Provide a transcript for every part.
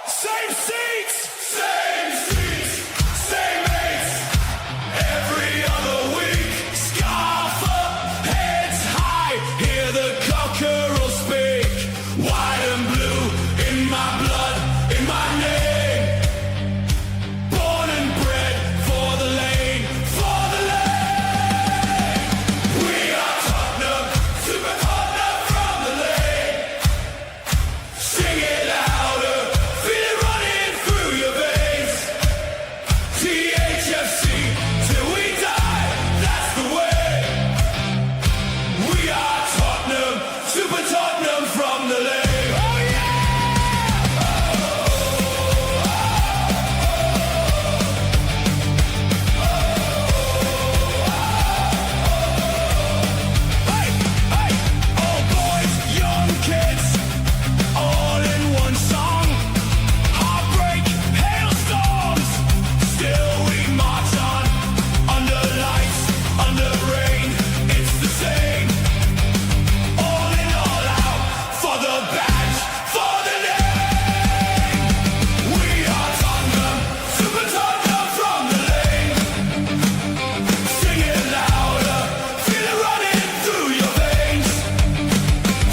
Same seats, same mates. Every other week, scarf up, heads high. Hear the cockerel speak. White and blue in my blood, in my name. Born and bred for the lane, for the lane. We are Tottenham, super Tottenham from the lane. Sing it louder, feel it running through your veins. THFC, till we die, that's the way. We are Tottenham, super Tottenham from the lane. Oh yeah! Hey, hey, old boys, young kids, all in one song. Heartbreak, hailstorms, still we march on. Under lights, under rain, it's the same. All in, all out, for the badge, for the name. We are Tottenham, super Tottenham from the lane. Sing it louder, feel it running through your veins.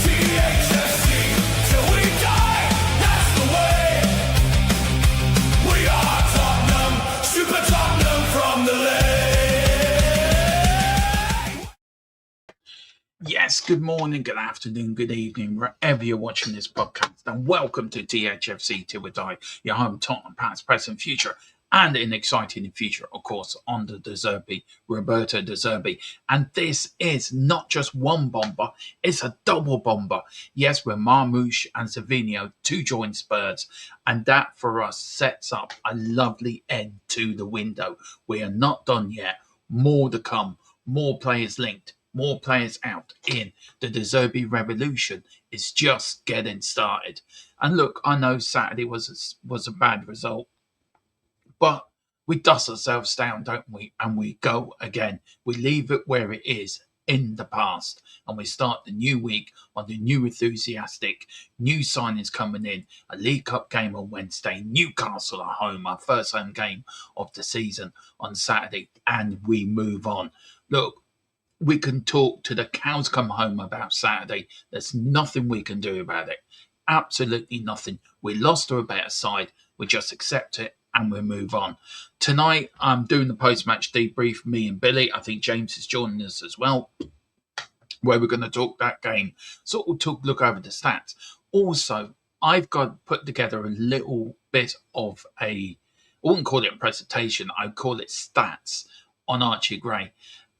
THFC, till we die, that's the way. We are Tottenham, super Tottenham from the lane. Yes, good morning, good afternoon, good evening, wherever you're watching this podcast, and welcome to THFC Till We Die, your home Tottenham past, present, future, and an exciting future, of course, under the Zerbi, Roberto de Zerbi. And this is not just one bomber, it's a double bomber. Yes, we're Marmoush and Savinho to join Spurs, and that for us sets up a lovely end to the window. We are not done yet, more to come, more players linked. More players out in the De Zerbi revolution is just getting started. And look, I know Saturday was a bad result, but we dust ourselves down, don't we? And we go again. We leave it where it is in the past, and we start the new week on the new enthusiastic, new signings coming in. A League Cup game on Wednesday, Newcastle at home, our first home game of the season on Saturday, and we move on. Look, we can talk to the cows come home about Saturday. There's nothing we can do about it. Absolutely nothing. We lost to a better side. We just accept it and we move on. Tonight, I'm doing the post-match debrief, me and Billy. I think James is joining us as well, where we're going to talk that game. So we'll look over the stats. Also, I've got put together a little bit of I wouldn't call it a presentation. I'd call it stats on Archie Gray.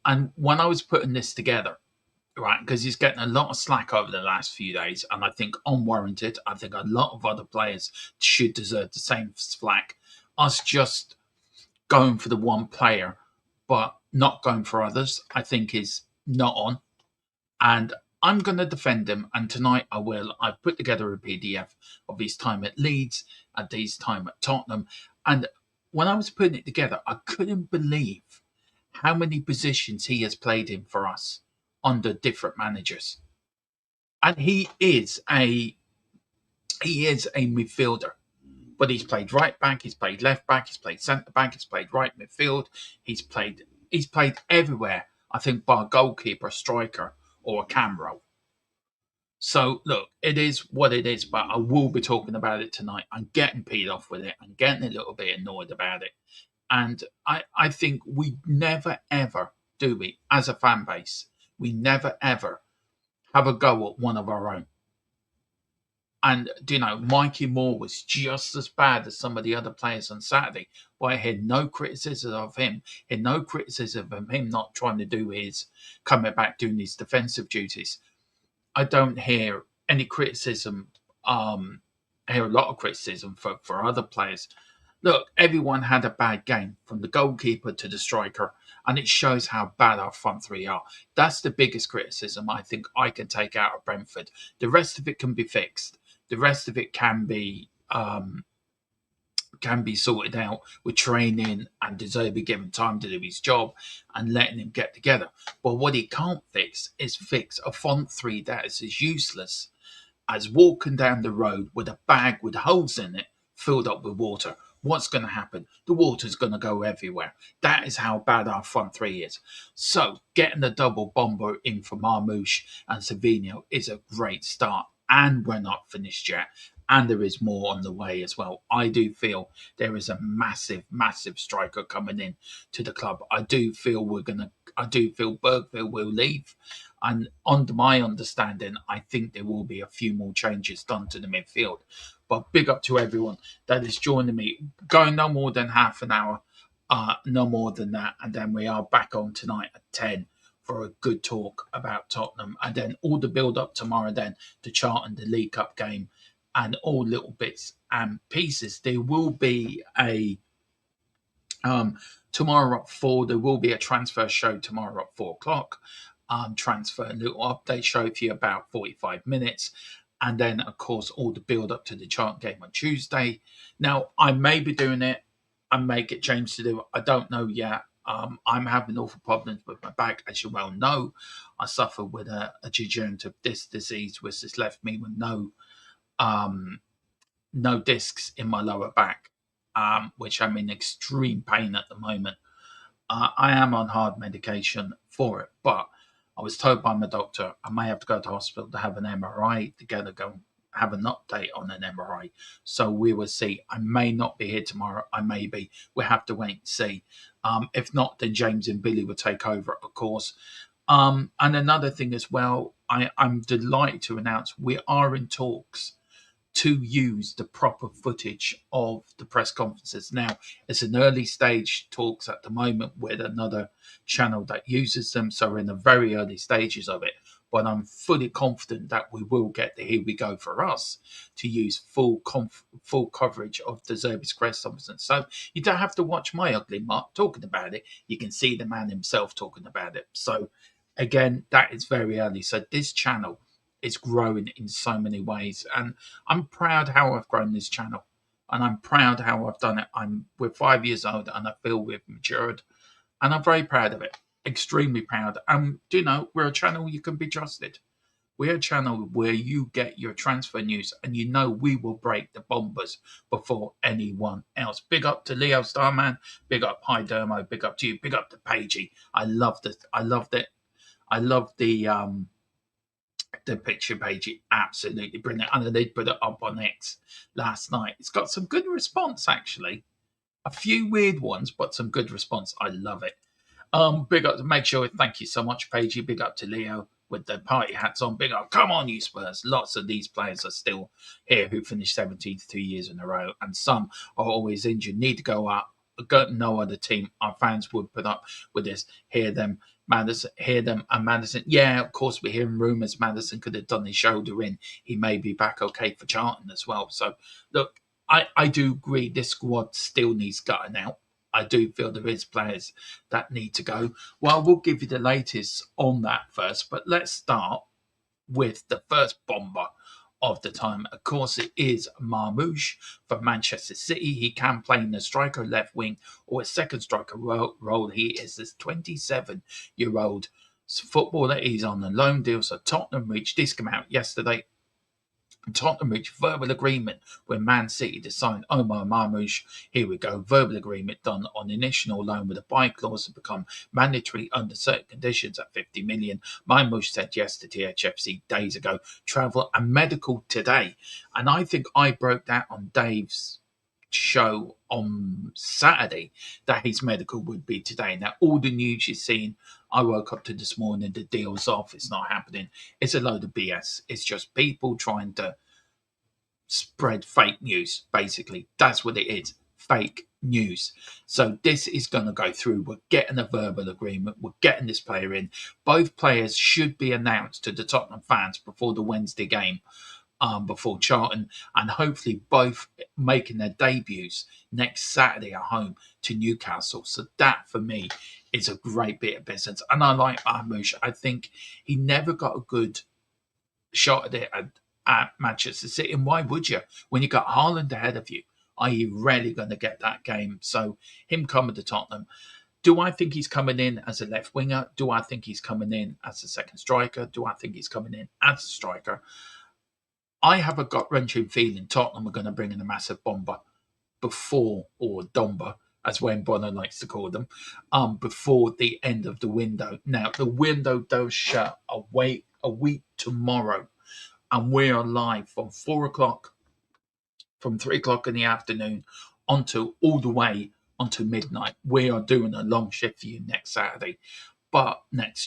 And when I was putting this together, right, because he's getting a lot of slack over the last few days, and I think unwarranted, I think a lot of other players should deserve the same slack. Us just going for the one player, but not going for others, I think is not on. And I'm going to defend him, and tonight I will. I've put together a PDF of his time at Leeds and his time at Tottenham. And when I was putting it together, I couldn't believe how many positions he has played in for us under different managers. And he is a midfielder, but he's played right back, he's played left back, he's played centre back, he's played right midfield, he's played everywhere, I think, bar a goalkeeper, a striker, or a cam role. So look, it is what it is, but I will be talking about it tonight. I'm getting peed off with it, I'm getting a little bit annoyed about it. And I think we never, ever, do we, as a fan base, we never, ever have a go at one of our own. And, you know, Mikey Moore was just as bad as some of the other players on Saturday. But I had no criticism of him. Had no criticism of him not trying to do coming back doing his defensive duties. I don't hear any criticism. I hear a lot of criticism for other players. Look, everyone had a bad game, from the goalkeeper to the striker, and it shows how bad our front three are. That's the biggest criticism I think I can take out of Brentford. The rest of it can be fixed. The rest of it can be sorted out with training and De Zerbi given time to do his job and letting him get together. But what he can't fix is a front three that is as useless as walking down the road with a bag with holes in it filled up with water. What's going to happen? The water's going to go everywhere. That is how bad our front three is. So getting the double bomber in for Marmoush and Savinho is a great start. And we're not finished yet. And there is more on the way as well. I do feel there is a massive, massive striker coming in to the club. I do feel Bergville will leave. And under my understanding, I think there will be a few more changes done to the midfield. But big up to everyone that is joining me. Going no more than half an hour, no more than that. And then we are back on tonight at 10 for a good talk about Tottenham. And then all the build up tomorrow then to Charlton, the League Cup game, and all little bits and pieces. There will be a tomorrow at 4. There will be a transfer show tomorrow at 4 o'clock. Transfer little update show for you about 45 minutes. And then, of course, all the build up to the Charlton game on Tuesday. Now, I may be doing it. I may get James to do it. I don't know yet. I'm having awful problems with my back, as you well know. I suffer with a degenerative disc disease, which has left me with no discs in my lower back, which I'm in extreme pain at the moment. I am on hard medication for it, but I was told by my doctor I may have to go to hospital to have an MRI to go have an update on an MRI. So we will see. I may not be here tomorrow. I may be. We'll have to wait and see. If not, then James and Billy will take over, of course. And another thing as well, I'm delighted to announce we are in talks to use the proper footage of the press conferences. Now, it's an early stage talks at the moment with another channel that uses them, so we're in the very early stages of it. But I'm fully confident that we will get the Here We Go for us to use full coverage of the Zerbi's press conference. So you don't have to watch my ugly Mark talking about it. You can see the man himself talking about it. So again, that is very early. So this channel is growing in so many ways, and I'm proud how I've grown this channel, and I'm proud how I've done it. We're 5 years old, and I feel we've matured, and I'm very proud of it. Extremely proud. And we're a channel you can be trusted. We're a channel where you get your transfer news, and we will break the bombers before anyone else. Big up to Leo Starman. Big up Hi Dermo. Big up to you. Big up to Pagey. I loved it. I loved the picture page. Absolutely brilliant. And they put it up on X last night. It's got some good response, actually. A few weird ones, but some good response. I love it. Big up to make sure. Thank you so much, Pagey. Big up to Leo with the party hats on. Big up. Come on, you Spurs. Lots of these players are still here who finished 17th 2 years in a row, and some are always injured. Need to go up. Got no other team our fans would put up with this. Hear them and Maddison. Yeah, of course, we're hearing rumours Maddison could have done his shoulder in. He may be back okay for Charlton as well. So, look, I do agree this squad still needs gutting out. I do feel there is players that need to go. Well, we'll give you the latest on that first, but let's start with the first bomber of the time. Of course, it is Marmoush from Manchester City. He can play in the striker left wing or a second striker role. He is this 27-year-old footballer. He's on a loan deal. So Tottenham reached, this came out yesterday, Tottenham reached verbal agreement with Man City to sign Omar Marmoush. Here we go. Verbal agreement done on initial loan with a buy clause to become mandatory under certain conditions at 50 million. Marmoush said yes to THFC days ago. Travel and medical today. And I think I broke that on Dave's show on Saturday that his medical would be today. Now, all the news you've seen, I woke up to this morning, the deal's off, it's not happening. It's a load of BS. It's just people trying to spread fake news, basically. That's what it is, fake news. So this is going to go through. We're getting a verbal agreement. We're getting this player in. Both players should be announced to the Tottenham fans before the Wednesday game, before Charlton, and hopefully both making their debuts next Saturday at home to Newcastle. So that, for me, is a great bit of business. And I like Marmoush. I think he never got a good shot at it at Manchester City. And why would you? When you got Haaland ahead of you, are you really going to get that game? So him coming to Tottenham. Do I think he's coming in as a left winger? Do I think he's coming in as a second striker? Do I think he's coming in as a striker? I have a gut-wrenching feeling Tottenham are going to bring in a massive bomber. before, or Domba, as Wayne Bonner likes to call them, before the end of the window. Now, the window does shut a week tomorrow, and we are live from 4 o'clock, from 3 o'clock in the afternoon, onto all the way onto midnight. We are doing a long shift for you next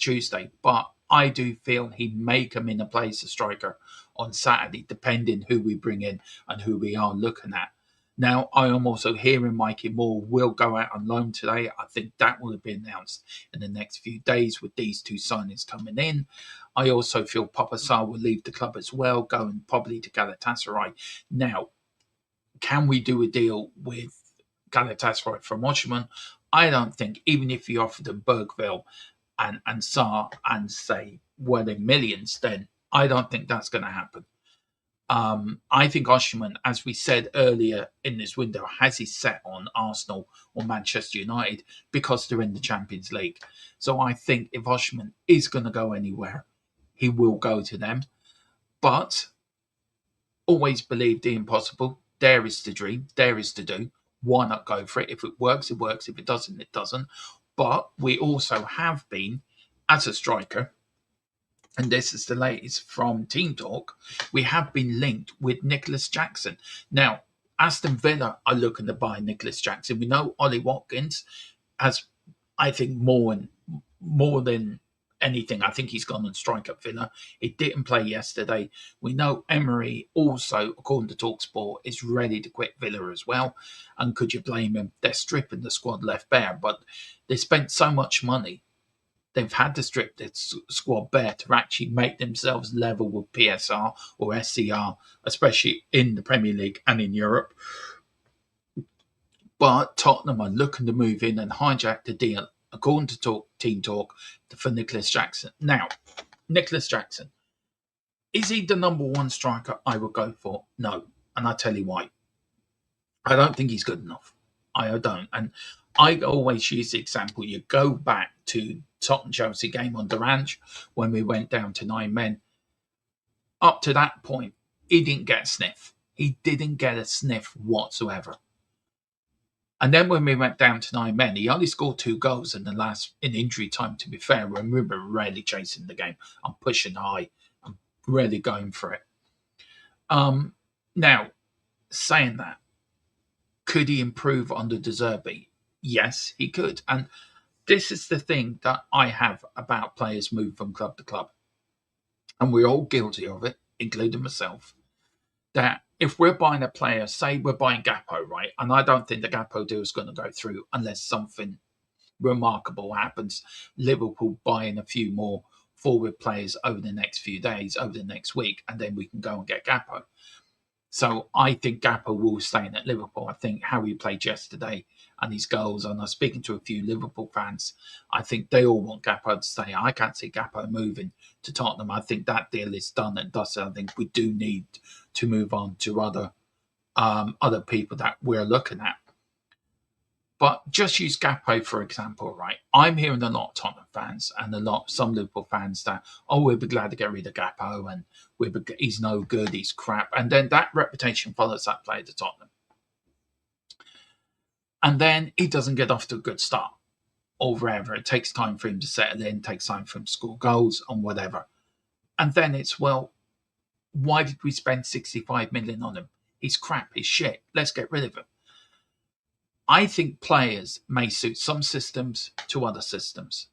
Tuesday. But I do feel he may come in and play as a striker on Saturday, depending who we bring in and who we are looking at. Now, I am also hearing Mikey Moore will go out on loan today. I think that will be announced in the next few days with these two signings coming in. I also feel Papa Sarr will leave the club as well, going probably to Galatasaray. Now, can we do a deal with Galatasaray from Osman? I don't think, even if you offered him Bergville and Sarr and say, well, in millions, then I don't think that's going to happen. I think Osman, as we said earlier in this window, has his set on Arsenal or Manchester United because they're in the Champions League. So I think if Osman is going to go anywhere, he will go to them. But always believe the impossible. There is the dream. There is the do. Why not go for it? If it works, it works. If it doesn't, it doesn't. But we also have been, as a striker, and this is the latest from Team Talk, we have been linked with Nicholas Jackson. Now, Aston Villa are looking to buy Nicholas Jackson. We know Ollie Watkins has, I think, more than anything. I think he's gone on strike at Villa. He didn't play yesterday. We know Emery also, according to TalkSport, is ready to quit Villa as well. And could you blame him? They're stripping the squad left bare, but they spent so much money. They've had to strip their squad bare to actually make themselves level with PSR or SCR, especially in the Premier League and in Europe. But Tottenham are looking to move in and hijack the deal, according to Team Talk, for Nicholas Jackson. Now, Nicholas Jackson, is he the number one striker I would go for? No. And I'll tell you why. I don't think he's good enough. I don't. And I always use the example, you go back to Tottenham-Chelsea game on Durange when we went down to 9 men. Up to that point, he didn't get a sniff. He didn't get a sniff whatsoever. And then when we went down to 9 men, he only scored 2 goals in injury time, to be fair, when we were really chasing the game. I'm pushing high. I'm really going for it. Now, saying that, could he improve under Zerbi? Yes, he could. And this is the thing that I have about players move from club to club. And we're all guilty of it, including myself, that if we're buying a player, say we're buying Gakpo, right? And I don't think the Gakpo deal is going to go through unless something remarkable happens. Liverpool buying a few more forward players over the next few days, over the next week, and then we can go and get Gakpo. So I think Gakpo will stay in at Liverpool. I think how he played yesterday and his goals, and I was speaking to a few Liverpool fans, I think they all want Gakpo to stay. I can't see Gakpo moving to Tottenham. I think that deal is done and dusted. I think we do need to move on to other people that we're looking at. But just use Gakpo, for example, right? I'm hearing a lot of Tottenham fans and some Liverpool fans that, we'll be glad to get rid of Gakpo and he's no good, he's crap. And then that reputation follows that player to Tottenham. And then he doesn't get off to a good start or wherever. It takes time for him to settle in, takes time for him to score goals and whatever. And then it's, well, why did we spend 65 million on him? He's crap, he's shit. Let's get rid of him. I think players may suit some systems to other systems.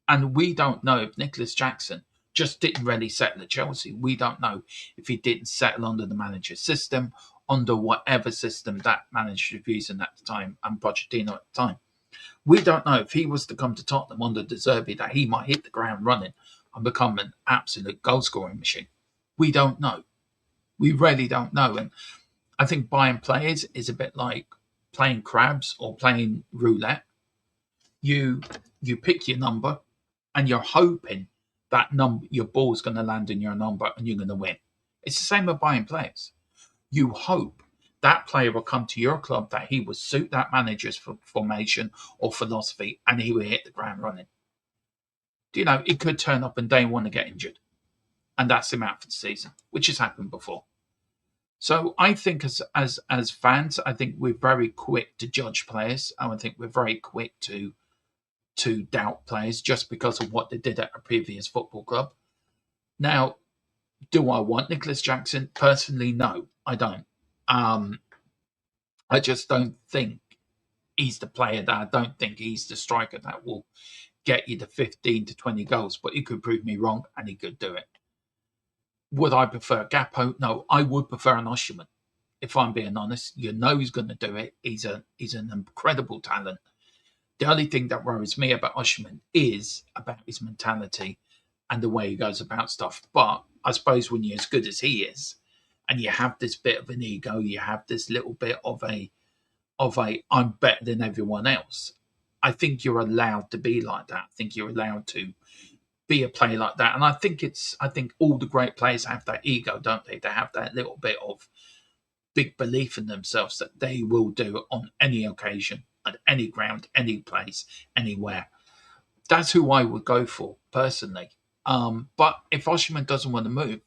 And we don't know if Nicholas Jackson just didn't really settle at Chelsea. We don't know if he didn't settle under the manager's system, under whatever system that manager was using at the time, and Pochettino at the time. We don't know if he was to come to Tottenham under Zerbi that he might hit the ground running and become an absolute goal-scoring machine. We don't know. We really don't know. And I think buying players is a bit like playing crabs or playing roulette. You pick your number and you're hoping that your ball's going to land in your number and you're going to win. It's the same with buying players. You hope that player will come to your club, that he will suit that manager's formation or philosophy, and he will hit the ground running. It could turn up and day one and get injured. And that's him out for the season, which has happened before. So I think as fans, I think we're very quick to judge players, and I think we're very quick to doubt players just because of what they did at a previous football club. Now, do I want Nicholas Jackson? Personally, no, I don't. Um, I just don't think he's the player that I don't think he's the striker that will get you the 15 to 20 goals, but he could prove me wrong and he could do it. Would I prefer Gappo? No, I would prefer an Osherman. If I'm being honest, you know he's going to do it. He's an incredible talent. The only thing that worries me about Osherman is about his mentality and the way he goes about stuff. But I suppose when you're as good as he is, and you have this bit of an ego, you have this little bit of a I'm better than everyone else. I think you're allowed to be like that. I think you're allowed to be a player like that. And I think all the great players have that ego, don't they? They have that little bit of big belief in themselves that they will do on any occasion, at any ground, any place, anywhere. That's who I would go for personally. But if Osherman doesn't want to move,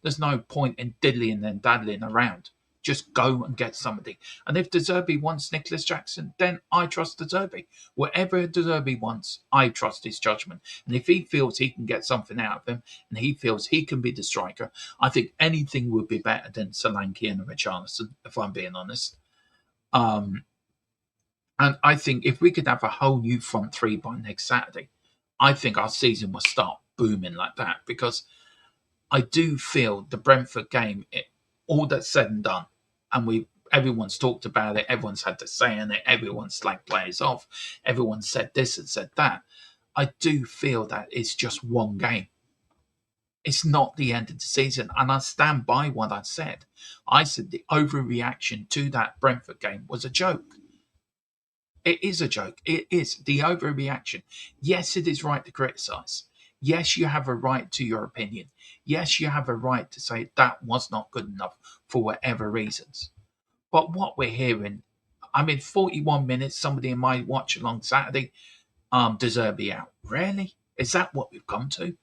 there's no point in diddling and daddling around. Just go and get somebody. And if De Zerbi wants Nicholas Jackson, then I trust De Zerbi. Whatever De Zerbi wants, I trust his judgment. And if he feels he can get something out of him and he feels he can be the striker, I think anything would be better than Solanke and Richarlison, if I'm being honest. And I think if we could have a whole new front three by next Saturday, I think our season will start booming like that, because I do feel the Brentford game, all that's said and done, and everyone's talked about it, everyone's had to say in it, everyone's slagged players off, everyone said this and said that. I do feel that it's just one game. It's not the end of the season, and I stand by what I said. I said the overreaction to that Brentford game was a joke. It is a joke. It is the overreaction. Yes, it is right to criticise. Yes, you have a right to your opinion. Yes, you have a right to say that was not good enough for whatever reasons. But what we're hearing, 41 minutes, somebody in my watch along Saturday, De Zerbi out. Really? Is that what we've come to?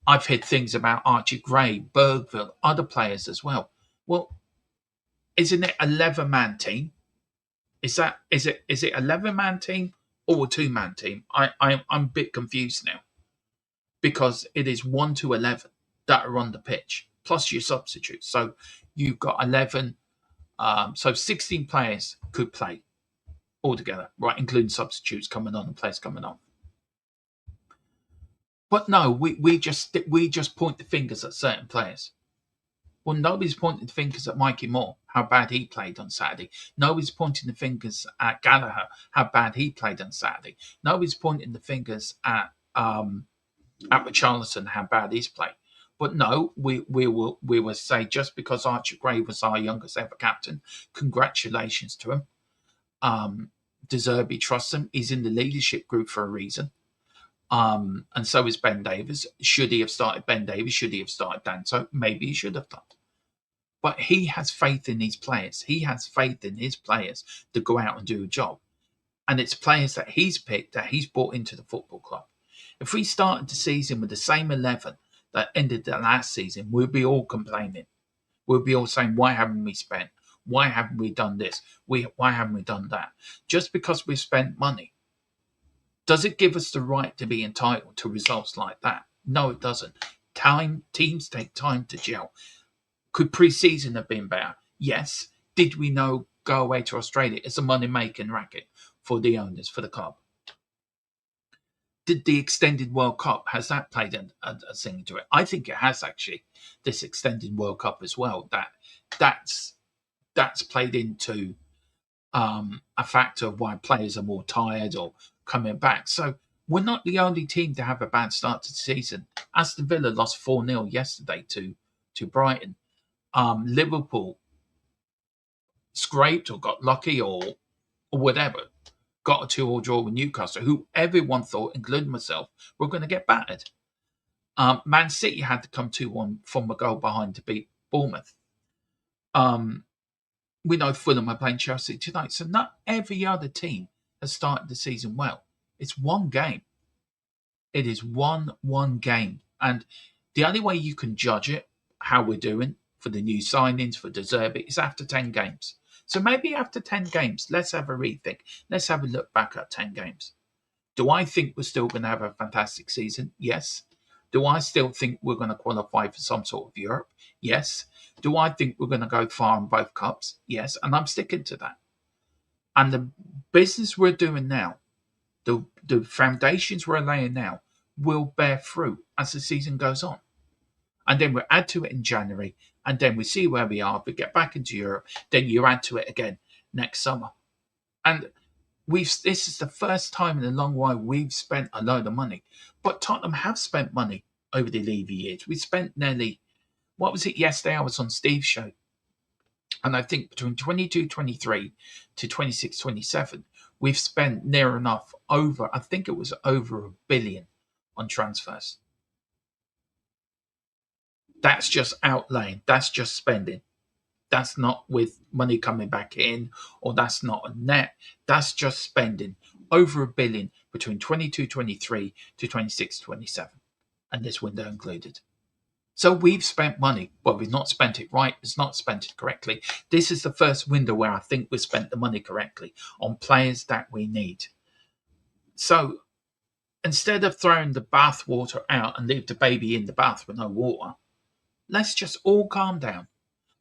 I've heard things about Archie Gray, Bergville, other players as well. Well, isn't it 11-man team? Is it 11-man team or a 2-man team? I'm a bit confused now, because it is 1 to 11 that are on the pitch, plus your substitutes. So you've got 11, so 16 players could play altogether, right, including substitutes coming on and players coming on. But no, we just point the fingers at certain players. Well, nobody's pointing the fingers at Mikey Moore, how bad he played on Saturday. Nobody's pointing the fingers at Gallagher, how bad he played on Saturday. Nobody's pointing the fingers at Richarlison, how bad he's played. But no, we will say, just because Archie Gray was our youngest ever captain, congratulations to him. De Zerbi trusts him. He's in the leadership group for a reason. And so is Ben Davies. Should he have started Ben Davies? Should he have started Danto? Maybe he should have done. But he has faith in these players. He has faith in his players to go out and do a job. And it's players that he's picked, that he's brought into the football club. If we started the season with the same 11 that ended the last season, we'll be all complaining. We'll be all saying, why haven't we spent? Why haven't we done this? Why haven't we done that? Just because we've spent money. Does it give us the right to be entitled to results like that? No, it doesn't. Teams take time to gel. Could pre-season have been better? Yes. Did we know go away to Australia? It's a money-making racket for the owners, for the club. Did the extended World Cup, has that played a thing to it? I think it has, actually, this extended World Cup as well. That's played into a factor of why players are more tired or coming back. So we're not the only team to have a bad start to the season. Aston Villa lost 4-0 yesterday to Brighton. Liverpool scraped or got lucky or whatever, got a 2-2 draw with Newcastle, who everyone thought, including myself, were going to get battered. Man City had to come 2-1 from a goal behind to beat Bournemouth. We know Fulham are playing Chelsea tonight, so not every other team has started the season well. It's one game. It is one game. And the only way you can judge it, how we're doing, for the new signings, for De Zerbi, is after 10 games. So maybe after 10 games, let's have a rethink. Let's have a look back at 10 games. Do I think we're still going to have a fantastic season? Yes. Do I still think we're going to qualify for some sort of Europe? Yes. Do I think we're going to go far in both cups? Yes. And I'm sticking to that. And the business we're doing now, the foundations we're laying now, will bear fruit as the season goes on. And then we add to it in January, and then we see where we are. If we get back into Europe, then you add to it again next summer. And this is the first time in a long while we've spent a load of money. But Tottenham have spent money over the Levy years. We spent nearly, what was it yesterday? I was on Steve's show. And I think between 22-23 to 26-27, we've spent near enough over, I think it was over £1 billion on transfers. That's just outlaying. That's just spending. That's not with money coming back in, or that's not a net. That's just spending over £1 billion between 22-23 to 26-27, and this window included. So we've spent money, but we've not spent it right. It's not spent it correctly. This is the first window where I think we've spent the money correctly on players that we need. So instead of throwing the bath water out and leave the baby in the bath with no water, let's just all calm down.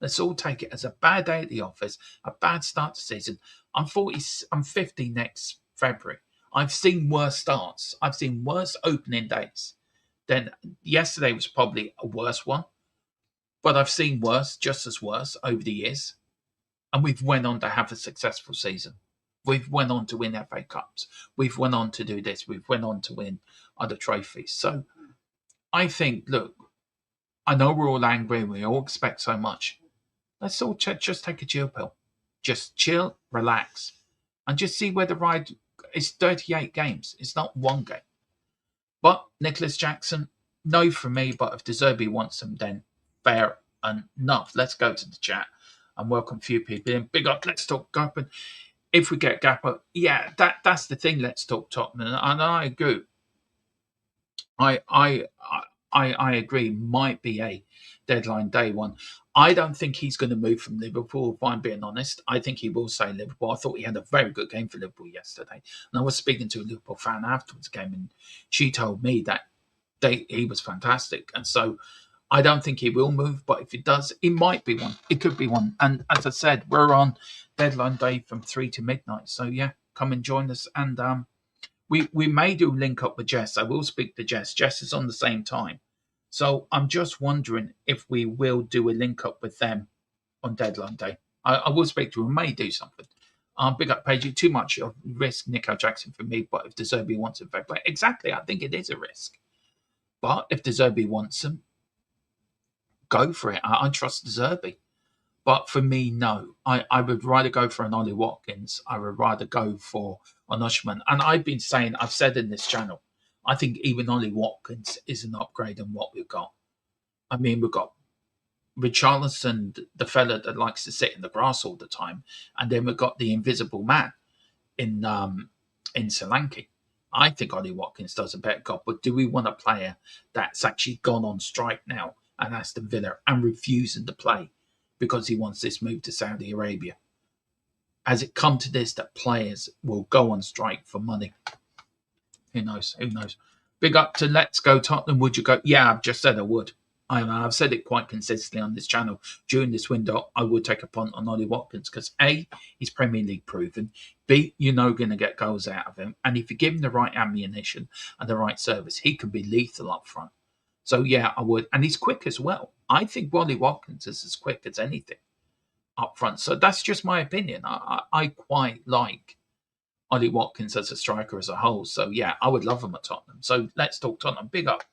Let's all take it as a bad day at the office, a bad start to season. I'm 50 next February. I've seen worse starts. I've seen worse opening days. Then yesterday was probably a worse one. But I've seen worse, just as worse, over the years. And we've went on to have a successful season. We've went on to win FA Cups. We've went on to do this. We've went on to win other trophies. So I think, look, I know we're all angry and we all expect so much. Let's all just take a chill pill. Just chill, relax, and just see where the ride is. 38 games. It's not one game. But Nicholas Jackson, no from me, but if De Zerbi wants him, then fair enough. Let's go to the chat and welcome a few people in. Big up, let's talk Gapper. If we get Gapper, yeah, that's the thing. Let's talk Tottenham. And I agree. I agree. Might be a deadline day one. I don't think he's going to move from Liverpool, if I'm being honest. I think he will stay Liverpool. I thought he had a very good game for Liverpool yesterday. And I was speaking to a Liverpool fan afterwards the game, and she told me that he was fantastic. And so I don't think he will move, but if it does, it might be one. It could be one. And as I said, we're on deadline day from 3 to midnight. So yeah, come and join us. And we may do link up with Jess. I will speak to Jess. Jess is on the same time. So I'm just wondering if we will do a link up with them on deadline day. I will speak to him, may do something. Big up Pagey, too much of risk, Nico Jackson for me, but if De Zerbi wants him, fair play. Exactly, I think it is a risk. But if De Zerbi wants him, go for it. I trust De Zerbi. But for me, no. I would rather go for an Ollie Watkins. I would rather go for an Ushman. And I've said in this channel, I think even Ollie Watkins is an upgrade on what we've got. I mean, we've got Richarlison, the fella that likes to sit in the grass all the time, and then we've got the invisible man in Solanke. I think Ollie Watkins does a better job, but do we want a player that's actually gone on strike now and Aston Villa and refusing to play because he wants this move to Saudi Arabia? Has it come to this that players will go on strike for money? Who knows? Who knows? Big up to Let's Go Tottenham. Would you go? Yeah, I've just said I would. I've said it quite consistently on this channel. During this window, I would take a punt on Ollie Watkins because A, he's Premier League proven. B, going to get goals out of him. And if you give him the right ammunition and the right service, he can be lethal up front. So yeah, I would. And he's quick as well. I think Ollie Watkins is as quick as anything up front. So that's just my opinion. I quite like Ollie Watkins as a striker as a whole. So yeah, I would love him at Tottenham. So let's talk Tottenham. Big up.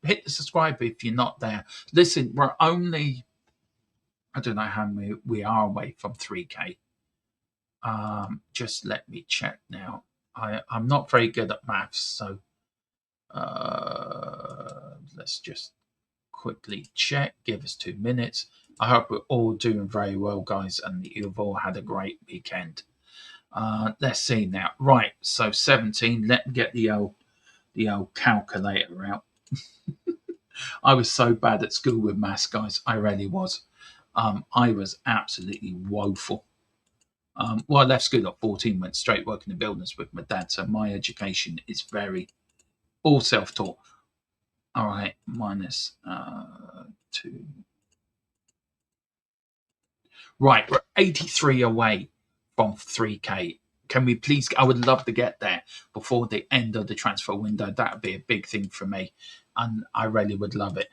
Hit the subscribe if you're not there. Listen, we're only, I don't know how many we are away from 3K. Just let me check now. I'm not very good at maths, so let's just quickly check. Give us 2 minutes. I hope we're all doing very well, guys, and you've all had a great weekend. Let's see now. Right, so 17. Let me get the old calculator out. I was so bad at school with maths, guys. I really was. I was absolutely woeful. Well, I left school at 14, went straight working in buildings with my dad. So my education is very all self-taught. All right, minus 2. Right, we're 83 away from 3K. Can we please? I would love to get there before the end of the transfer window. That would be a big thing for me, and I really would love it.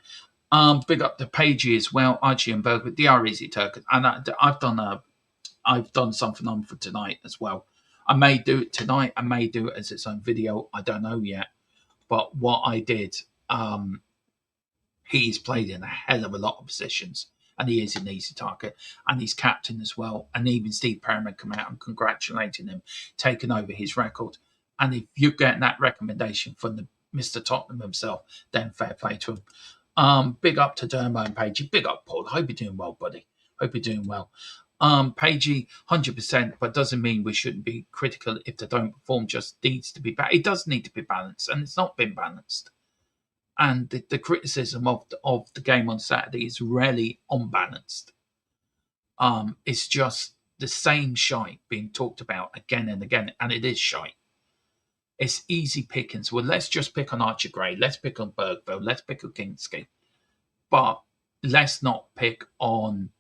Big up the Pagey as well, Archie and Berg, but DR Easy Turk, and I've done something on for tonight as well. I may do it tonight. I may do it as its own video. I don't know yet. But what I did, he's played in a hell of a lot of positions, and he is an easy target, and he's captain as well. And even Steve Perriman come out and congratulating him, taking over his record. And if you're getting that recommendation from the Mr. Tottenham himself, then fair play to him. Big up to Dermo and Pagey. Big up, Paul. Hope you're doing well, buddy. Hope you're doing well. Pagey, 100%, but doesn't mean we shouldn't be critical if they don't perform. Just needs to be it does need to be balanced, and it's not been balanced. And the criticism of the game on Saturday is really unbalanced. It's just the same shite being talked about again and again, and it is shite. It's easy pickings. Well, let's just pick on Archer Gray. Let's pick on Bergville. Let's pick on Kingsky. But let's not pick on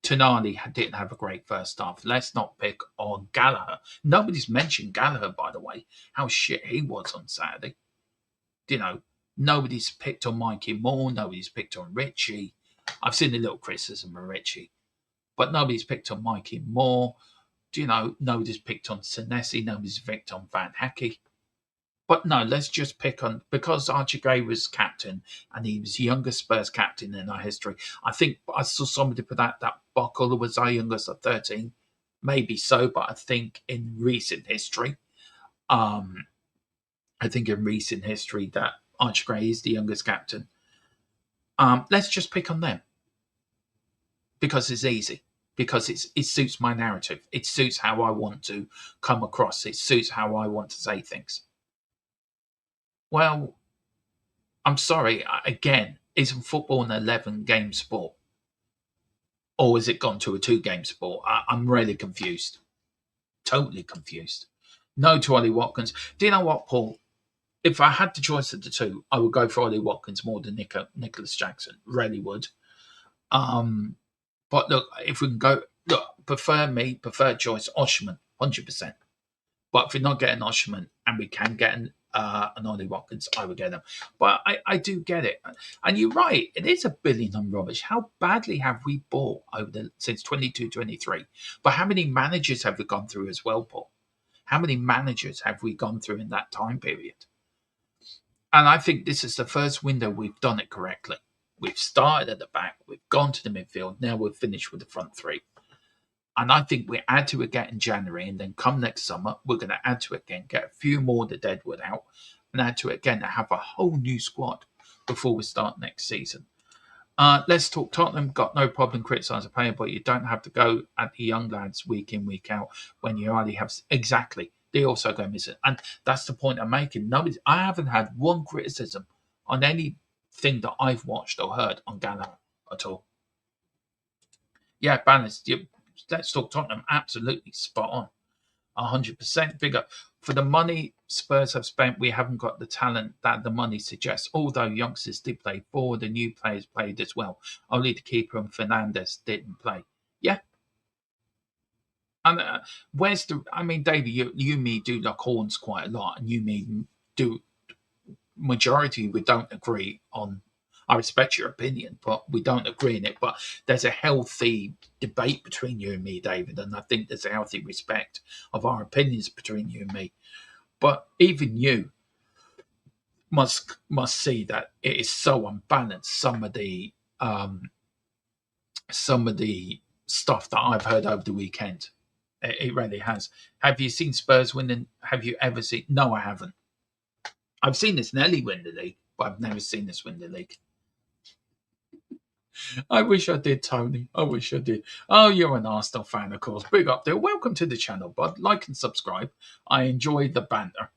Tonali. Didn't have a great first half. Let's not pick on Gallagher. Nobody's mentioned Gallagher, by the way, how shit he was on Saturday. You know, nobody's picked on Mikey Moore. Nobody's picked on Richie. I've seen a little criticism of Richie, but nobody's picked on Mikey Moore. You know, nobody's picked on Senesi. Nobody's picked on Van Hecke. But no, let's just pick on, because Archie Gray was captain and he was the youngest Spurs captain in our history. I think I saw somebody put that Buckle was our youngest at 13. Maybe so, but I think in recent history, that Archie Gray is the youngest captain. Let's just pick on them because it's easy. Because it suits my narrative. It suits how I want to come across. It suits how I want to say things. Well, I'm sorry. Again, isn't football an 11-game sport? Or has it gone to a 2-game sport? I'm really confused. Totally confused. No to Ollie Watkins. Do you know what, Paul? If I had the choice of the two, I would go for Ollie Watkins more than Nicholas Jackson. Really would. But look, if we can go, preferred choice, Oshman, 100%. But if we're not getting Oshman and we can get an Ollie Watkins, I would get them. But I do get it. And you're right, it is a billion on rubbish. How badly have we bought since 22-23? But how many managers have we gone through as well, Paul? How many managers have we gone through in that time period? And I think this is the first window we've done it correctly. We've started at the back, we've gone to the midfield, now we've finished with the front three. And I think we add to it again in January, and then come next summer, we're going to add to it again, get a few more of the deadwood out, and add to it again to have a whole new squad before we start next season. Let's talk Tottenham. Got no problem criticising a player, but you don't have to go at the young lads week in, week out when you already have... Exactly. They also go missing. And that's the point I'm making. I haven't had one criticism on anything that I've watched or heard on Gallagher at all. Yeah, balanced. Let's talk Tottenham. Absolutely spot on. 100% bigger. For the money Spurs have spent, we haven't got the talent that the money suggests. Although youngsters did play, 4 of the new players played as well. Only the keeper and Fernandes didn't play. Yeah. And David, you and me do like horns quite a lot, and you and me do majority we don't agree on. I respect your opinion, but we don't agree in it. But there's a healthy debate between you and me, David, and I think there's a healthy respect of our opinions between you and me. But even you must see that it is so unbalanced. Some of the stuff that I've heard over the weekend, it really has. Have you seen Spurs winning? Have you ever seen? No, I haven't. I've seen this Nelly win the league, but I've never seen this win the league. I wish I did, Tony. I wish I did. Oh, you're an Arsenal fan, of course. Big up there. Welcome to the channel, bud. Like and subscribe. I enjoy the banter.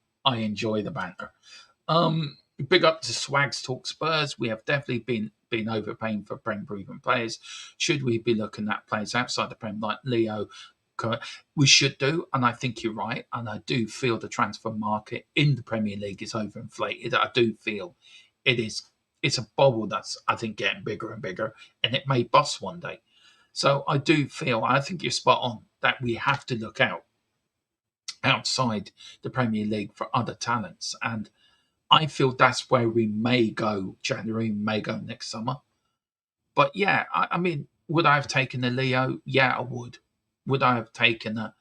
Big up to Swags Talk Spurs. We have definitely been overpaying for Prem proven players. Should we be looking at players outside the Prem like Leo? We should do, and I think you're right. And I do feel the transfer market in the Premier League is overinflated. I do feel it is. It's a bubble that's, I think, getting bigger and bigger, and it may bust one day. So I do feel, I think you're spot on, that we have to look outside the Premier League for other talents. And I feel that's where we may go January, may go next summer. But yeah, I mean, would I have taken a Leo? Yeah, I would. Would I have taken a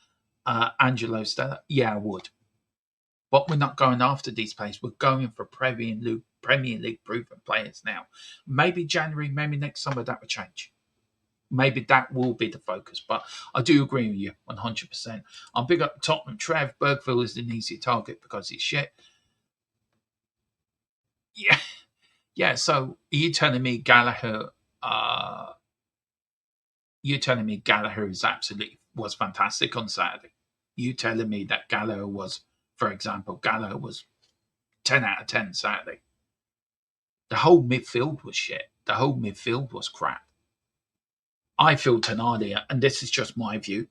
Angelo Stella? Yeah, I would. But we're not going after these players. We're going for Premier League proven players now. Maybe January, maybe next summer that would change. Maybe that will be the focus. But I do agree with you 100%. I'll big up Tottenham. Trev Bergville is an easy target because he's shit. Yeah. Yeah, so are you telling me Gallagher was fantastic on Saturday? You telling me that Gallagher was, for example, 10 out of 10 Saturday? The whole midfield was shit. The whole midfield was crap. I feel Tonali, and this is just my view,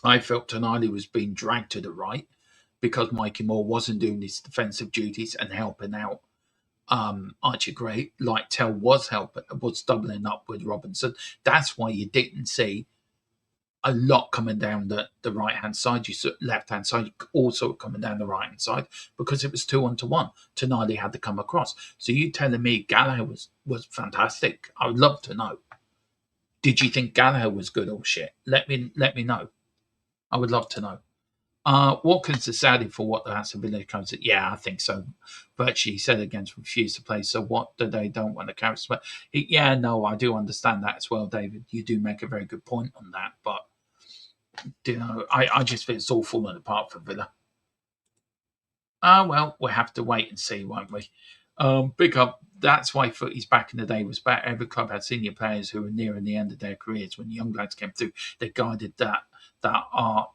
I felt Tonali was being dragged to the right because Mikey Moore wasn't doing his defensive duties and helping out Archie Gray, like Tell was doubling up with Robinson. That's why you didn't see a lot coming down the right hand side. You saw left hand side also coming down the right hand side because it was 2-on-1. Tonali had to come across. So you telling me Gallagher was fantastic? I would love to know. Did you think Gallagher was good or shit? Let me know. I would love to know. Watkins decided for what the Aston comes at. Yeah, I think so. Virtually said against refused to play. So what do they don't want to carry? Yeah, no, I do understand that as well, David. You do make a very good point on that. But I just think it's all falling apart for Villa. Well, we'll have to wait and see, won't we? Big up. That's why footy's back in the day was better. Every club had senior players who were nearing the end of their careers. When young lads came through, they guided that.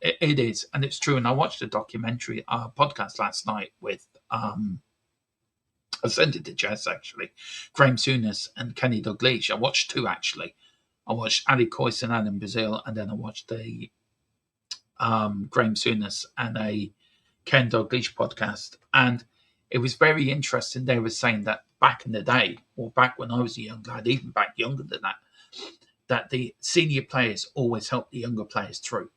It is, and it's true. And I watched a documentary podcast last night with I sent it to Jess actually, Graham Souness and Kenny Dalglish. I watched two actually. I watched Ali Coyce and Alan Brazil, and then I watched the Graham Souness and a Ken Dalglish podcast, and it was very interesting. They were saying that back in the day, or back when I was a young lad, even back younger than that, that the senior players always helped the younger players through.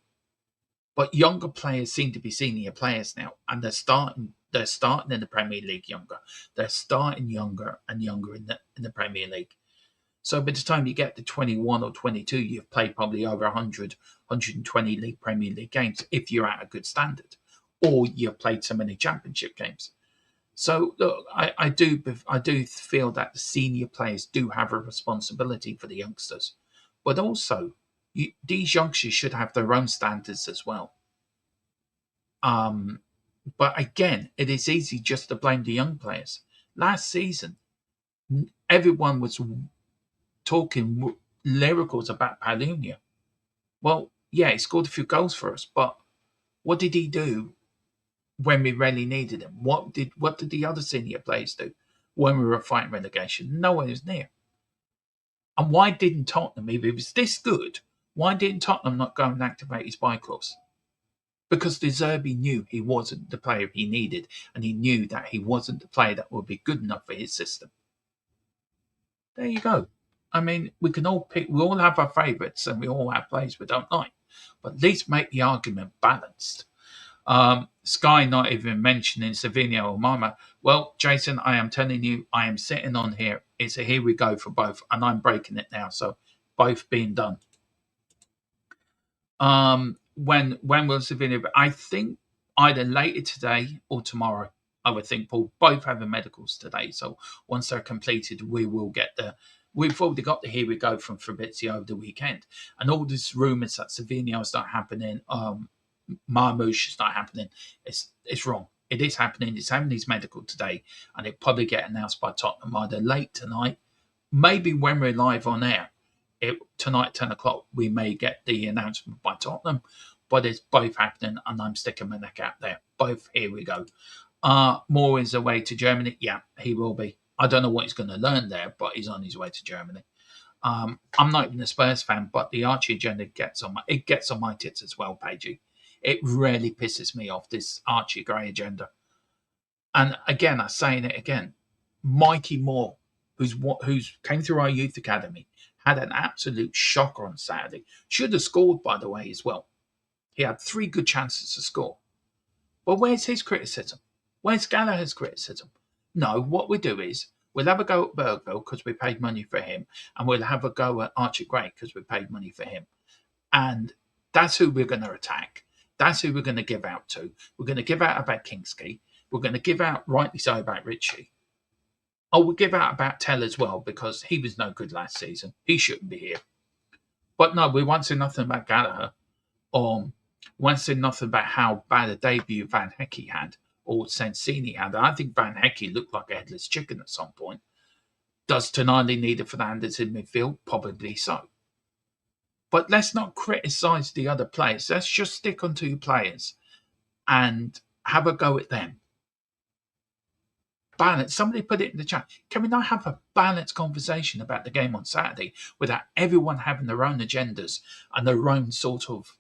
But younger players seem to be senior players now, and they're starting in the Premier League younger. They're starting younger and younger in the Premier League. So by the time you get to 21 or 22, you've played probably over 100, 120 Premier League games if you're at a good standard, or you've played so many championship games. So look, I do feel that the senior players do have a responsibility for the youngsters, but also these youngsters should have their own standards as well. But again, it is easy just to blame the young players. Last season, everyone was talking lyricals about Palunia. Well, yeah, he scored a few goals for us, but what did he do when we really needed him? What did the other senior players do when we were fighting relegation? No one was near. And why didn't Tottenham, if it was this good, why didn't Tottenham not go and activate his buy clause? Because the Zerbi knew he wasn't the player he needed, and he knew that he wasn't the player that would be good enough for his system. There you go. I mean, we all have our favourites, and we all have players we don't like, but at least make the argument balanced. Sky not even mentioning Savinho or Mama. Well, Jason, I am telling you, I am sitting on here. It's a here we go for both, and I'm breaking it now. So both being done. When will Savinho? I think either later today or tomorrow. I would think, Paul. Both having medicals today, so once they're completed, we will get the. We've already got the here we go from Fabrizio over the weekend, and all these rumours that Savinho is not happening. Marmoush is not happening. It's wrong. It is happening. It's having his medical today, and it'll probably get announced by Tottenham either late tonight, maybe when we're live on air. Tonight, 10 o'clock, we may get the announcement by Tottenham, but it's both happening, and I'm sticking my neck out there. Both here we go. Moore is away to Germany. Yeah, he will be. I don't know what he's going to learn there, but he's on his way to Germany. I'm not even a Spurs fan, but the Archie agenda gets on my tits as well, Pagey. It really pisses me off, this Archie Gray agenda. And again, I'm saying it again. Mikey Moore, who's came through our youth academy, had an absolute shocker on Saturday. Should have scored, by the way, as well. He had 3 good chances to score. But where's his criticism? Where's Gallagher's criticism? No, what we do is we'll have a go at Bergville because we paid money for him, and we'll have a go at Archie Gray because we paid money for him. And that's who we're going to attack. That's who we're going to give out to. We're going to give out about Kingsley. We're going to give out, rightly so, about Richie. Oh, we'll give out about Tell as well, because he was no good last season. He shouldn't be here. But no, we won't say nothing about Gallagher. We won't say nothing about how bad a debut Van Hecke had, or Sensini had. I think Van Hecke looked like a headless chicken at some point. Does Tonali need a Fernandes in midfield? Probably so. But let's not criticise the other players. Let's just stick on 2 players and have a go at them. Balance. Somebody put it in the chat. Can we not have a balanced conversation about the game on Saturday without everyone having their own agendas and their own sort of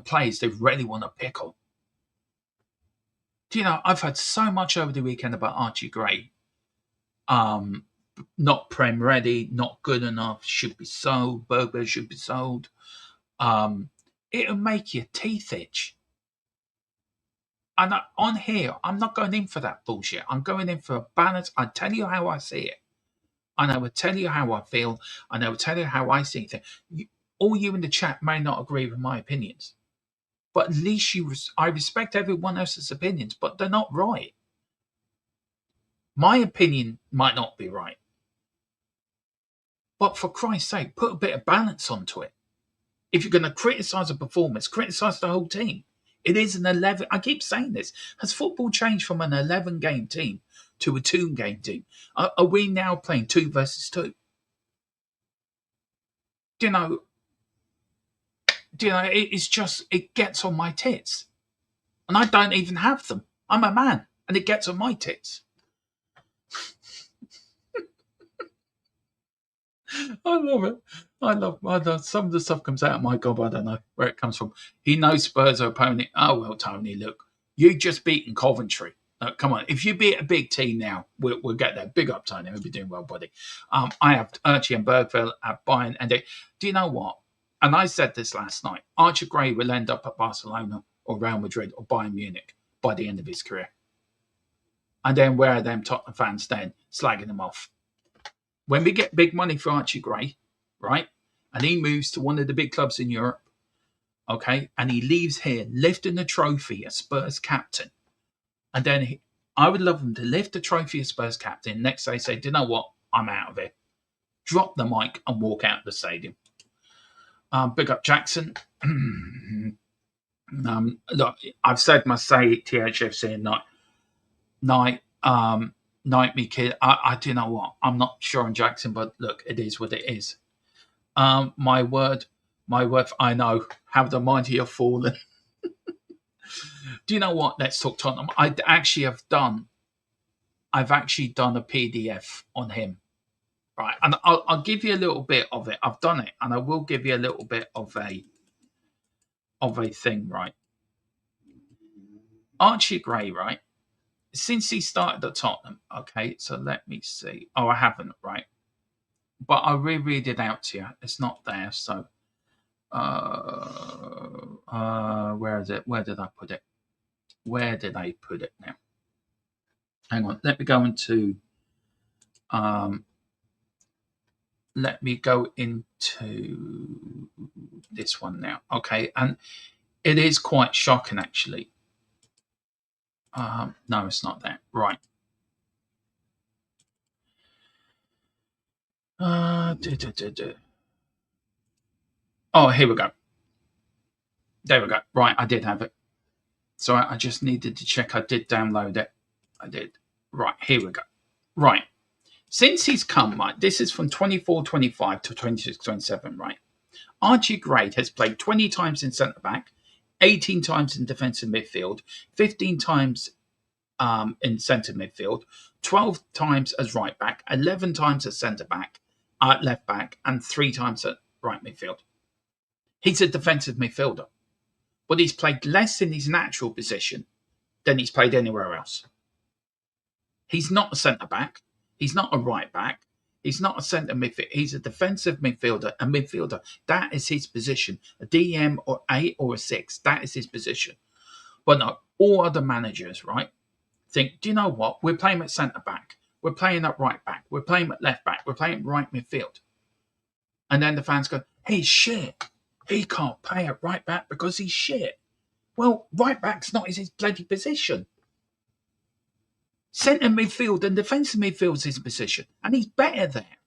plays they really want to pick on? Do you know, I've heard so much over the weekend about Archie Gray. Not Prem ready, not good enough, should be sold, Berger should be sold. It'll make your teeth itch. And on here, I'm not going in for that bullshit. I'm going in for a balance. I tell you how I see it. And I will tell you how I feel. And I will tell you how I see things. All you in the chat may not agree with my opinions. But at least I respect everyone else's opinions, but they're not right. My opinion might not be right. But for Christ's sake, put a bit of balance onto it. If you're going to criticise a performance, criticise the whole team. It is an 11. I keep saying this. Has football changed from an 11-game team to a 2-game team? Are we now playing 2 versus 2? Do you know, it's just, it gets on my tits. And I don't even have them. I'm a man, and it gets on my tits. I love it. I love some of the stuff comes out of my gob. I don't know where it comes from. He knows Spurs are opponent. Oh, well, Tony, look, you just beaten Coventry. Come on. If you beat a big team now, we'll get there. Big up, Tony. We'll be doing well, buddy. I have Archie and Bergville at Bayern. And do you know what? And I said this last night. Archie Gray will end up at Barcelona or Real Madrid or Bayern Munich by the end of his career. And then where are them Tottenham fans then slagging him off? When we get big money for Archie Gray, right, and he moves to one of the big clubs in Europe, okay, and he leaves here lifting the trophy as Spurs captain, and then I would love him to lift the trophy as Spurs captain. Next day, say, do you know what? I'm out of here. Drop the mic and walk out of the stadium. Big up Jackson. Look, I've said my say THFC and night me kid. I do you know what? I'm not sure on Jackson, but look, it is what it is. My word, I know how the mighty have fallen. Do you know what? Let's talk Tottenham. I've actually done a PDF on him. Right. And I'll give you a little bit of it. I've done it, and I will give you a little bit of a thing, right? Archie Gray, right? Since he started at Tottenham, okay, so let me see. Oh, I haven't, right? But I'll reread it out to you. It's not there, so where is it? Where did I put it? Where did I put it now? Hang on, let me go into this one now. Okay, and it is quite shocking actually. No, it's not that. Right. Oh, here we go. There we go. Right, I did have it. So I just needed to check I did download it. I did. Right, here we go. Right. Since he's come, right, this is from 24-25 to 26-27, right? Archie Gray has played 20 times in centre-back, 18 times in defensive midfield, 15 times in centre midfield, 12 times as right back, 11 times as centre back, left back, and 3 times at right midfield. He's a defensive midfielder, but he's played less in his natural position than he's played anywhere else. He's not a centre back. He's not a right back. He's not a centre midfielder. He's a defensive midfielder, a midfielder. That is his position. A DM or 8 or a 6. That is his position. But no, all other managers, right, think, do you know what? We're playing at centre back. We're playing at right back. We're playing at left back. We're playing right midfield. And then the fans go, he's shit. He can't play at right back because he's shit. Well, right back's not his bloody position. Centre midfield and defensive midfield is his position, and he's better there.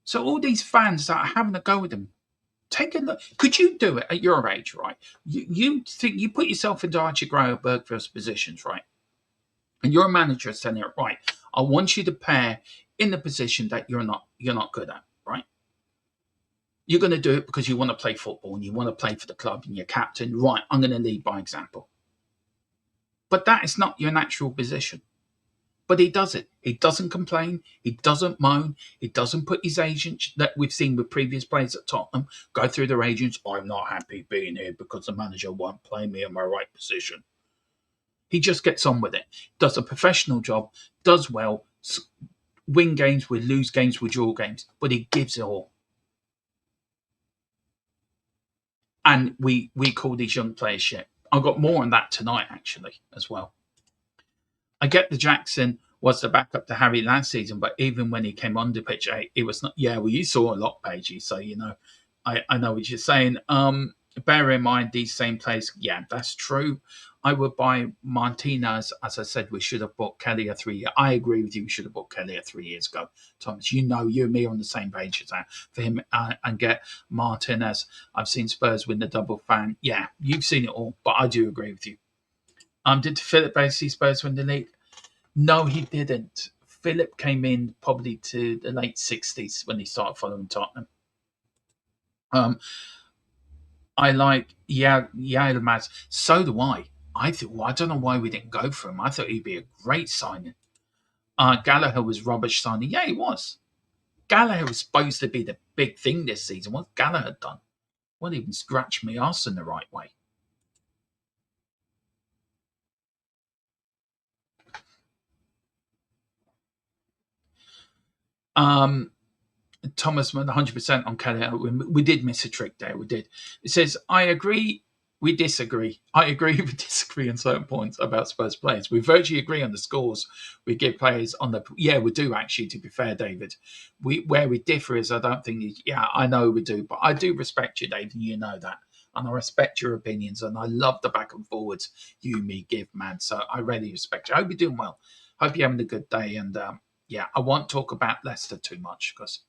So all these fans that are having a go with him, take a look. Could you do it at your age, right? You think you put yourself into Archie Gray or Bergfield's positions, right? And your manager is telling you, right, I want you to pair in the position that you're not good at, right? You're going to do it because you want to play football and you want to play for the club and you're captain. Right, I'm going to lead by example. But that is not your natural position. But he does it. He doesn't complain. He doesn't moan. He doesn't put his agents that we've seen with previous players at Tottenham go through their agents. I'm not happy being here because the manager won't play me in my right position. He just gets on with it. Does a professional job. Does well. Win games. We lose games. We draw games. But he gives it all. And we call these young players shit. I've got more on that tonight, actually, as well. I get the Jackson was the backup to Harry last season, but even when he came on the pitch, it was not. Yeah, well, you saw a lot, Pagey, so you know, I know what you're saying. Bear in mind these same players. Yeah, that's true. I would buy Martinez. As I said, we should have bought Kelly a 3 year. I agree with you. We should have bought Kelly 3 years ago, Thomas. You know, you and me are on the same page as that for him and get Martinez. I've seen Spurs win the double fan. Yeah, you've seen it all, but I do agree with you. Did Philip basically Spurs win the league? No, he didn't. Philip came in probably to the late 60s when he started following Tottenham. I like Yilmaz. So do I. I thought, well, I don't know why we didn't go for him. I thought he'd be a great signing. Gallagher was rubbish signing. Yeah, he was. Gallagher was supposed to be the big thing this season. What's Gallagher done? Well, even scratched me arse in the right way. Thomas, 100% on Kelly. We did miss a trick there. We did. It says, I agree. We disagree. I agree. We disagree on certain points about Spurs players. We virtually agree on the scores we give players on the. Yeah, we do actually. To be fair, David, where we differ is I don't think. Yeah, I know we do, but I do respect you, David. You know that, and I respect your opinions, and I love the back and forwards you and me give, man. So I really respect you. I hope you're doing well. Hope you're having a good day, and yeah, I won't talk about Leicester too much because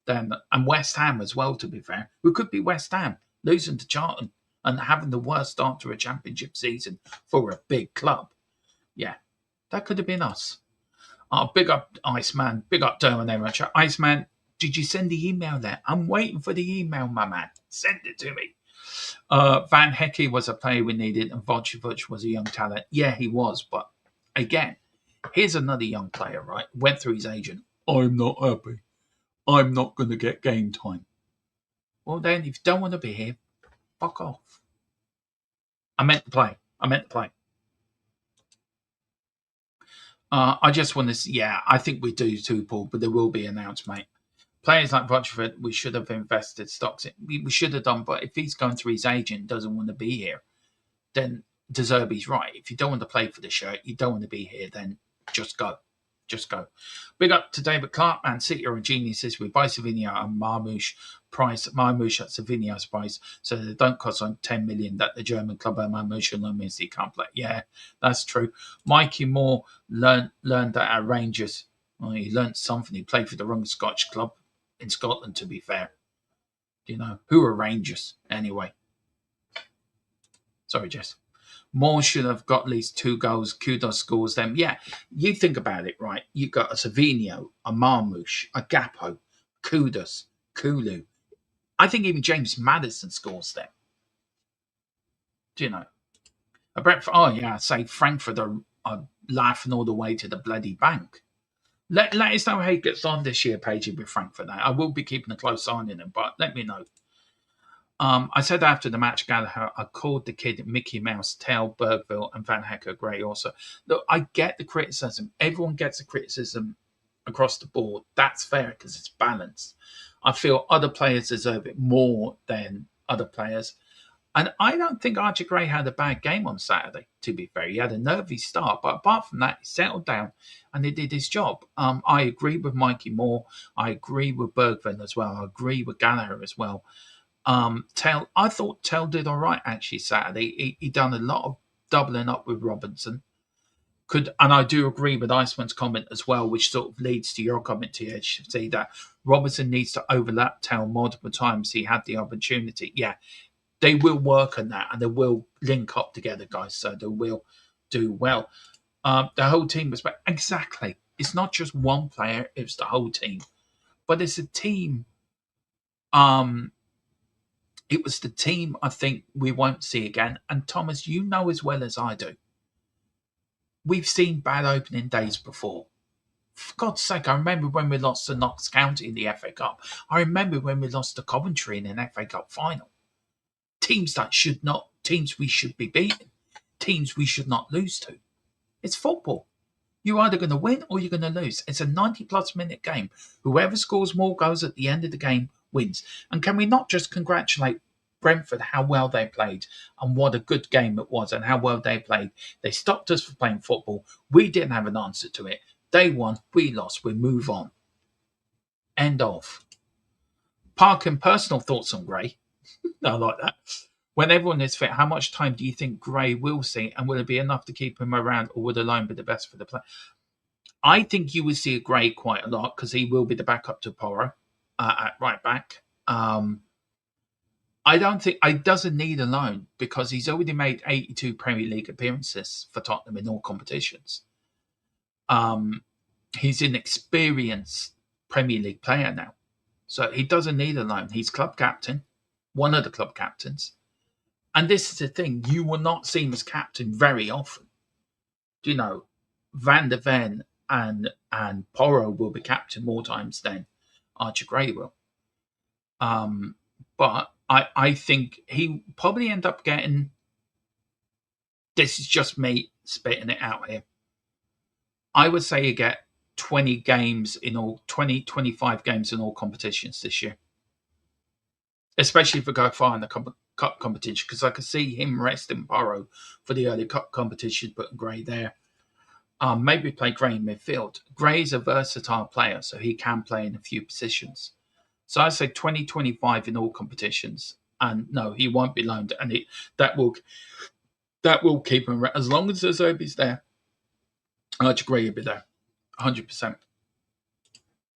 then and West Ham as well. To be fair, we could be West Ham losing to Charlton and having the worst start to a championship season for a big club. Yeah, that could have been us. Big up Iceman, big up Dermot. Iceman, did you send the email there? I'm waiting for the email, my man. Send it to me. Van Hecke was a player we needed, and Vucevic was a young talent. Yeah, he was, but again, here's another young player, right? Went through his agent. I'm not happy. I'm not going to get game time. Well, then, if you don't want to be here, fuck off. I meant to play. I just want to. Yeah, I think we do too, Paul. But there will be announced, mate. Players like Vucevic, we should have invested stocks in. We should have done. But if he's going through his agent and doesn't want to be here, then Zerbi's right. If you don't want to play for the shirt, you don't want to be here, then just go. Just go. Big up to David Clark, Man City are a geniuses. We buy Savinho and Marmoush at Savinho's price, so they don't cost on 10 million that the German club Marmoush and Savinho can't play. Yeah, that's true. Mikey Moore learned that at Rangers. Well, he learned something. He played for the wrong Scotch club in Scotland, to be fair. You know, who are Rangers anyway? Sorry, Jess. Moore should have got at least 2 goals. Kudos scores them. Yeah, you think about it, right? You've got a Savinho, a Marmoush, a Gapo, Kudos, Kulu. I think even James Maddison scores them. Do you know? A Brentford, oh yeah, say Frankfurt are laughing all the way to the bloody bank. Let us know how he gets on this year, Pagey, with Frankfurt. Now, I will be keeping a close eye on him, but let me know. I said after the match, Gallagher, I called the kid Mickey Mouse, Tail, Bergville, and Van Hecker Gray also. Look, I get the criticism. Everyone gets the criticism across the board. That's fair because it's balanced. I feel other players deserve it more than other players. And I don't think Archie Gray had a bad game on Saturday, to be fair. He had a nervy start, but apart from that, he settled down and he did his job. I agree with Mikey Moore. I agree with Bergvin as well. I agree with Gallagher as well. I thought Tell did all right actually Saturday. He done a lot of doubling up with Robinson. And I do agree with Iceman's comment as well, which sort of leads to your comment, THFC, that Robinson needs to overlap Tell multiple times. He had the opportunity. Yeah, they will work on that and they will link up together, guys. So they will do well. The whole team was back. Exactly. It's not just one player, it's the whole team. But it's a team. It was the team I think we won't see again. And Thomas, you know as well as I do, we've seen bad opening days before. For God's sake, I remember when we lost to Notts County in the FA Cup. I remember when we lost to Coventry in an FA Cup final. Teams we should be beating. Teams we should not lose to. It's football. You're either going to win or you're going to lose. It's a 90-plus minute game. Whoever scores more goals at the end of the game wins. And can we not just congratulate Brentford how well they played and what a good game it was and how well they played? They stopped us from playing football. We didn't have an answer to it. They won. We lost. We move on. End of. Park and personal thoughts on Gray. I like that. When everyone is fit, how much time do you think Gray will see, and will it be enough to keep him around, or would a loan be the best for the play? I think you will see Gray quite a lot because he will be the backup to Porro at right back. I don't think he doesn't need a loan because he's already made 82 Premier League appearances for Tottenham in all competitions. He's an experienced Premier League player now, so he doesn't need a loan. He's club captain, one of the club captains. And this is the thing, you will not see him as captain very often. Do you know, Van der Ven and Porro will be captain more times than Archie Gray will. But I think he probably end up getting, this is just me spitting it out here, I would say you get 20 games in all, 25 games in all competitions this year. Especially if we go far in the cup competition, because I could see him resting Porro for the early cup competition, putting Gray there. Maybe play Gray in midfield. Gray is a versatile player, so he can play in a few positions. So I say 20-25 in all competitions. And no, he won't be loaned, and that will keep him as long as Zerbi's there. Archie Gray will be there, 100%.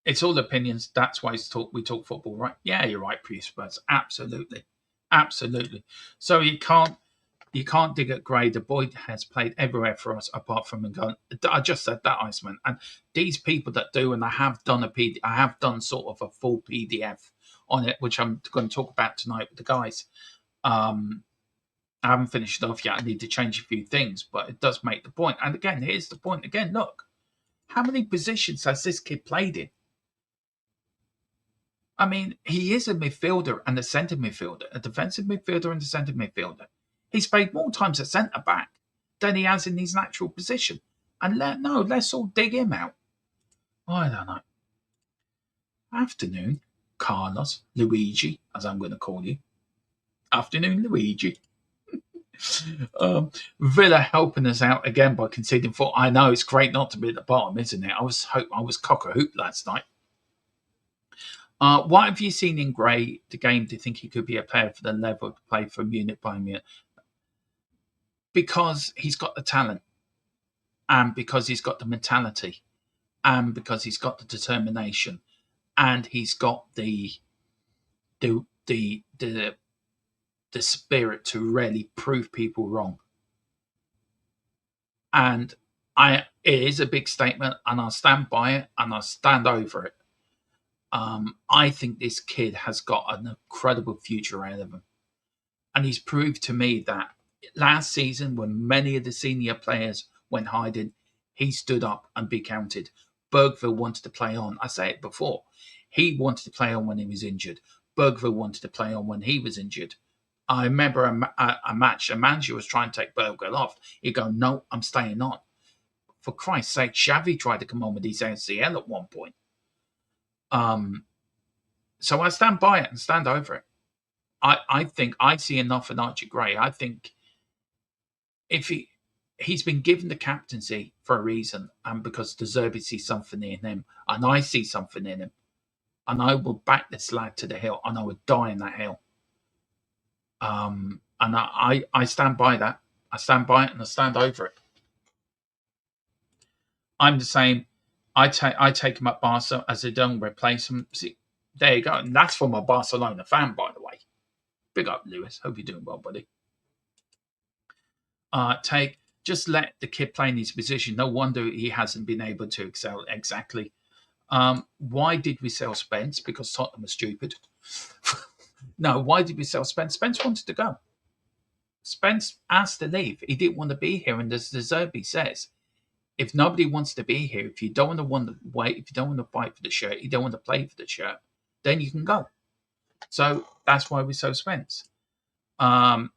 It's all opinions. That's why we talk football, right? Yeah, you're right, Spurs. Absolutely. So you can't dig at Gray. The boy has played everywhere for us apart from England. I just said that, Iceman. And these people that do, and I have done sort of a full PDF on it, which I'm going to talk about tonight with the guys. I haven't finished it off yet. I need to change a few things, but it does make the point. And again, here's the point again. Look, how many positions has this kid played in? I mean, he is a midfielder and a centre midfielder, a defensive midfielder and a centre midfielder. He's played more times at centre back than he has in his natural position. And let's all dig him out. I don't know. Afternoon, Carlos, Luigi, as I'm going to call you. Afternoon, Luigi. Villa helping us out again by conceding 4. I know it's great not to be at the bottom, isn't it? I was cock a hoop last night. What have you seen in Gray, the game? Do you think he could be a player for the level of play for Munich by Munich? Because he's got the talent, and because he's got the mentality, and because he's got the determination, and he's got the spirit to really prove people wrong. And it is a big statement, and I'll stand by it, and I'll stand over it. I think this kid has got an incredible future ahead of him. And he's proved to me that Last season, when many of the senior players went hiding, he stood up and be counted. Bergville wanted to play on. I say it before. He wanted to play on when he was injured. Bergville wanted to play on when he was injured. I remember a match, a manager was trying to take Bergville off. He'd go, no, I'm staying on. For Christ's sake, Xavi tried to come on with his ACL at one point. So I stand by it and stand over it. I think I see enough in Archie Gray. I think if he's been given the captaincy for a reason, and because the Zerbi sees something in him, and I see something in him, and I will back this lad to the hill, and I would die in that hill. And I stand by that. I stand by it, and I stand over it. I'm the same. I take him at Barca as they don't replace him. See, there you go, and that's from a Barcelona fan, by the way. Big up, Lewis. Hope you're doing well, buddy. Just let the kid play in his position. No wonder he hasn't been able to excel. Exactly. Why did we sell Spence? Because Tottenham was stupid. No, why did we sell Spence? Spence wanted to go. Spence asked to leave. He didn't want to be here. And as the Zerbi says, if nobody wants to be here, if you don't want to wait, if you don't want to fight for the shirt, you don't want to play for the shirt, then you can go. So that's why we sold Spence. And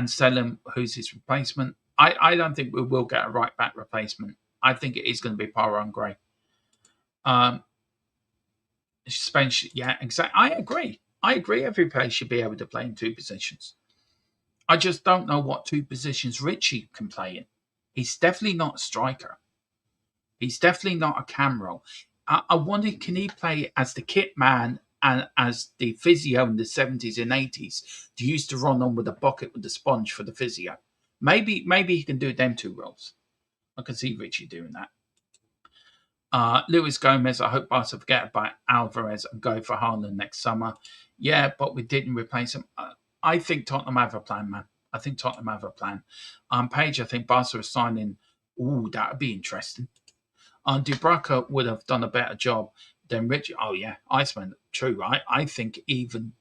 sell him, who's his replacement. I don't think we will get a right back replacement. I think it is going to be Power and Gray. Spence, yeah, exactly. I agree. Every player should be able to play in two positions. I just don't know what two positions Richie can play in. He's definitely not a striker. He's definitely not a cam role. I wonder, can he play as the kit man and as the physio in the 70s and 80s? He used to run on with a bucket with the sponge for the physio. Maybe he can do them two roles. I can see Richie doing that. Luis Gomez, I hope Barca forget about Alvarez and go for Haaland next summer. Yeah, but we didn't replace him. I think Tottenham have a plan, man. I think Tottenham have a plan. Paige, I think Barca is signing. Ooh, that would be interesting. Dubraka would have done a better job than Richie. Oh, yeah, Iceman. True, right? I think even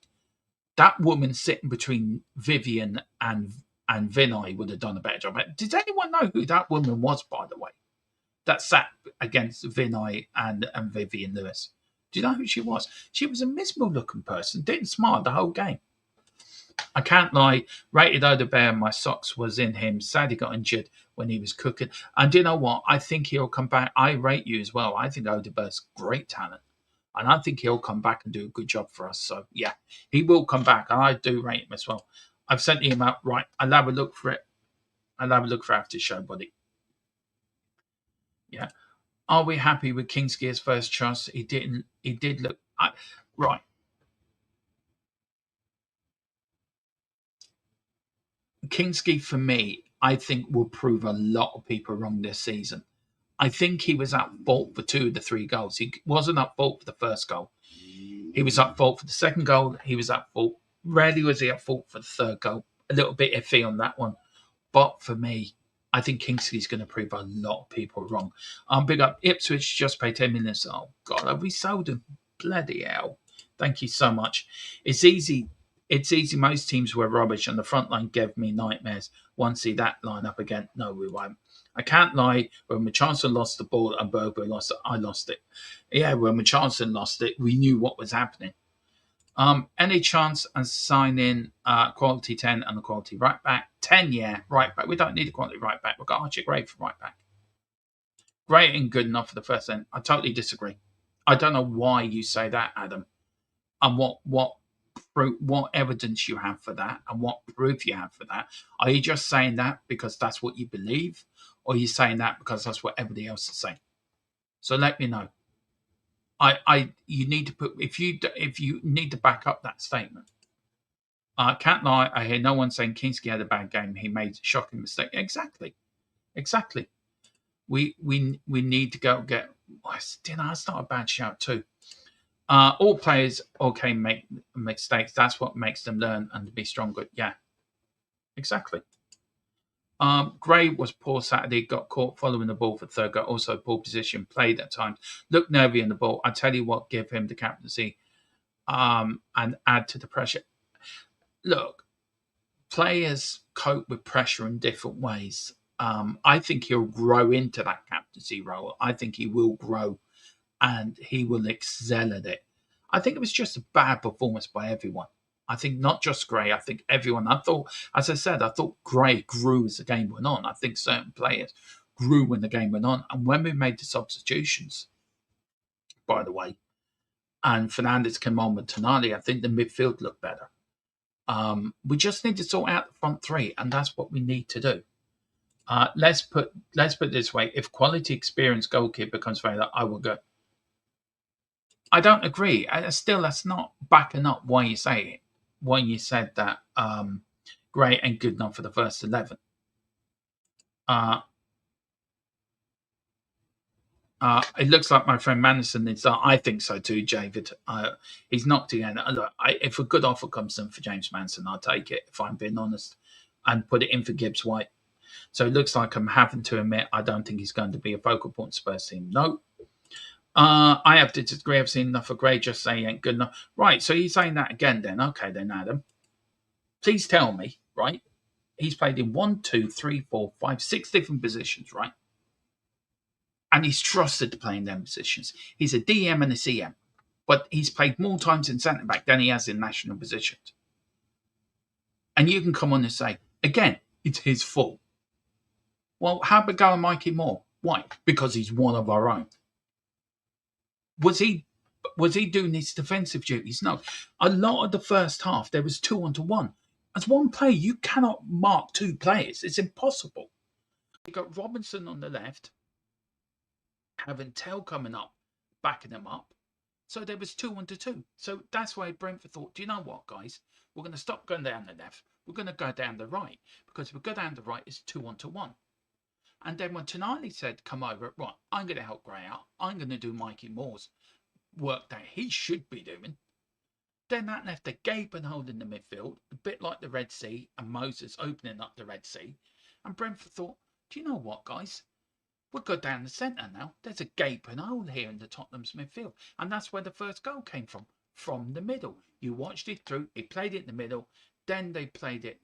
that woman sitting between Vivian and Vinay would have done a better job. Did anyone know who that woman was, by the way? That sat against Vinay and Vivian Lewis. Do you know who she was? She was a miserable looking person. Didn't smile the whole game. I can't lie. Rated Odebear, my socks was in him. Sadly got injured when he was cooking. And do you know what? I think he'll come back. I rate you as well. I think Odebear's great talent. And I think he'll come back and do a good job for us. So, yeah, he will come back. And I do rate him as well. I've sent him out. Right. I'll have a look for it. I'll have a look for after show, buddy. Yeah. Are we happy with Kingsley as first choice? He did look. Right. Kingsley, for me, I think will prove a lot of people wrong this season. I think he was at fault for 2 of the 3 goals. He wasn't at fault for the first goal. He was at fault for the second goal. He was at fault. Rarely was he at fault for the third goal. A little bit iffy on that one. But for me, I think Kingsley's going to prove a lot of people wrong. Big up. Ipswich just paid 10 million. Oh, God, have we sold him? Bloody hell. Thank you so much. It's easy. Most teams were rubbish, and the front line gave me nightmares. Want to see that line up again? No, we won't. I can't lie. When Richarlison lost the ball and Berger lost it, I lost it. Yeah, when Richarlison lost it, we knew what was happening. Any chance of signing quality 10 and a quality right back? 10, yeah, right back. We don't need a quality right back. We've got Archie Gray for right back. Great and good enough for the first end. I totally disagree. I don't know why you say that, Adam, and what evidence you have for that, and what proof you have for that. Are you just saying that because that's what you believe, or are you saying that because that's what everybody else is saying? So let me know. You need to put if you need to back up that statement. Can't lie. I hear no one saying Kingsley had a bad game. He made a shocking mistake. Exactly. We need to go get. That's not a bad shout too. All players make mistakes. That's what makes them learn and be stronger. Yeah, exactly. Gray was poor Saturday, got caught following the ball for third goal, also poor position, played at times, looked nervy in the ball. I tell you what, give him the captaincy and add to the pressure. Look, players cope with pressure in different ways. I think he'll grow into that captaincy role. I think he will grow and he will excel at it. I think it was just a bad performance by everyone. I think not just Gray. I think everyone. I thought, as I said, I thought Gray grew as the game went on. I think certain players grew when the game went on. And when we made the substitutions, by the way, and Fernandes came on with Tonali, I think the midfield looked better. We just need to sort out the front three, and that's what we need to do. Let's put it this way: if quality, experienced goalkeeper becomes available, I will go. I don't agree. That's not backing up why you say it. When you said that Gray ain't good enough for the first 11. It looks like my friend Manderson is. I think so too, David. He's knocked again. Look, if a good offer comes in for James Manson, I'll take it, if I'm being honest, and put it in for Gibbs White. So it looks like I'm having to admit I don't think he's going to be a focal point Spurs team. No. I have to disagree. I've seen enough of Gray. Just say he ain't good enough. Right, so you're saying that again then. Okay then, Adam. Please tell me, right? He's played in 1, 2, 3, 4, 5, 6 different positions, right? And he's trusted to play in them positions. He's a DM and a CM. But he's played more times in centre-back than he has in national positions. And you can come on and say, again, it's his fault. Well, how about going Mikey Moore? Why? Because he's one of our own. Was he doing his defensive duties? No. A lot of the first half, there was 2-on-1. As one player, you cannot mark 2 players. It's impossible. You got Robinson on the left, having Tell coming up, backing him up. So there was 2-on-2. So that's why Brentford thought, do you know what, guys? We're going to stop going down the left. We're going to go down the right. Because if we go down the right, it's 2-on-1. And then when Tonali said, come over, right, I'm going to help Gray out. I'm going to do Mikey Moore's work that he should be doing. Then that left a gaping hole in the midfield, a bit like the Red Sea and Moses opening up the Red Sea. And Brentford thought, do you know what, guys? We'll go down the centre now. There's a gaping hole here in the Tottenham's midfield. And that's where the first goal came from the middle. You watched it through, he played it in the middle, then they played it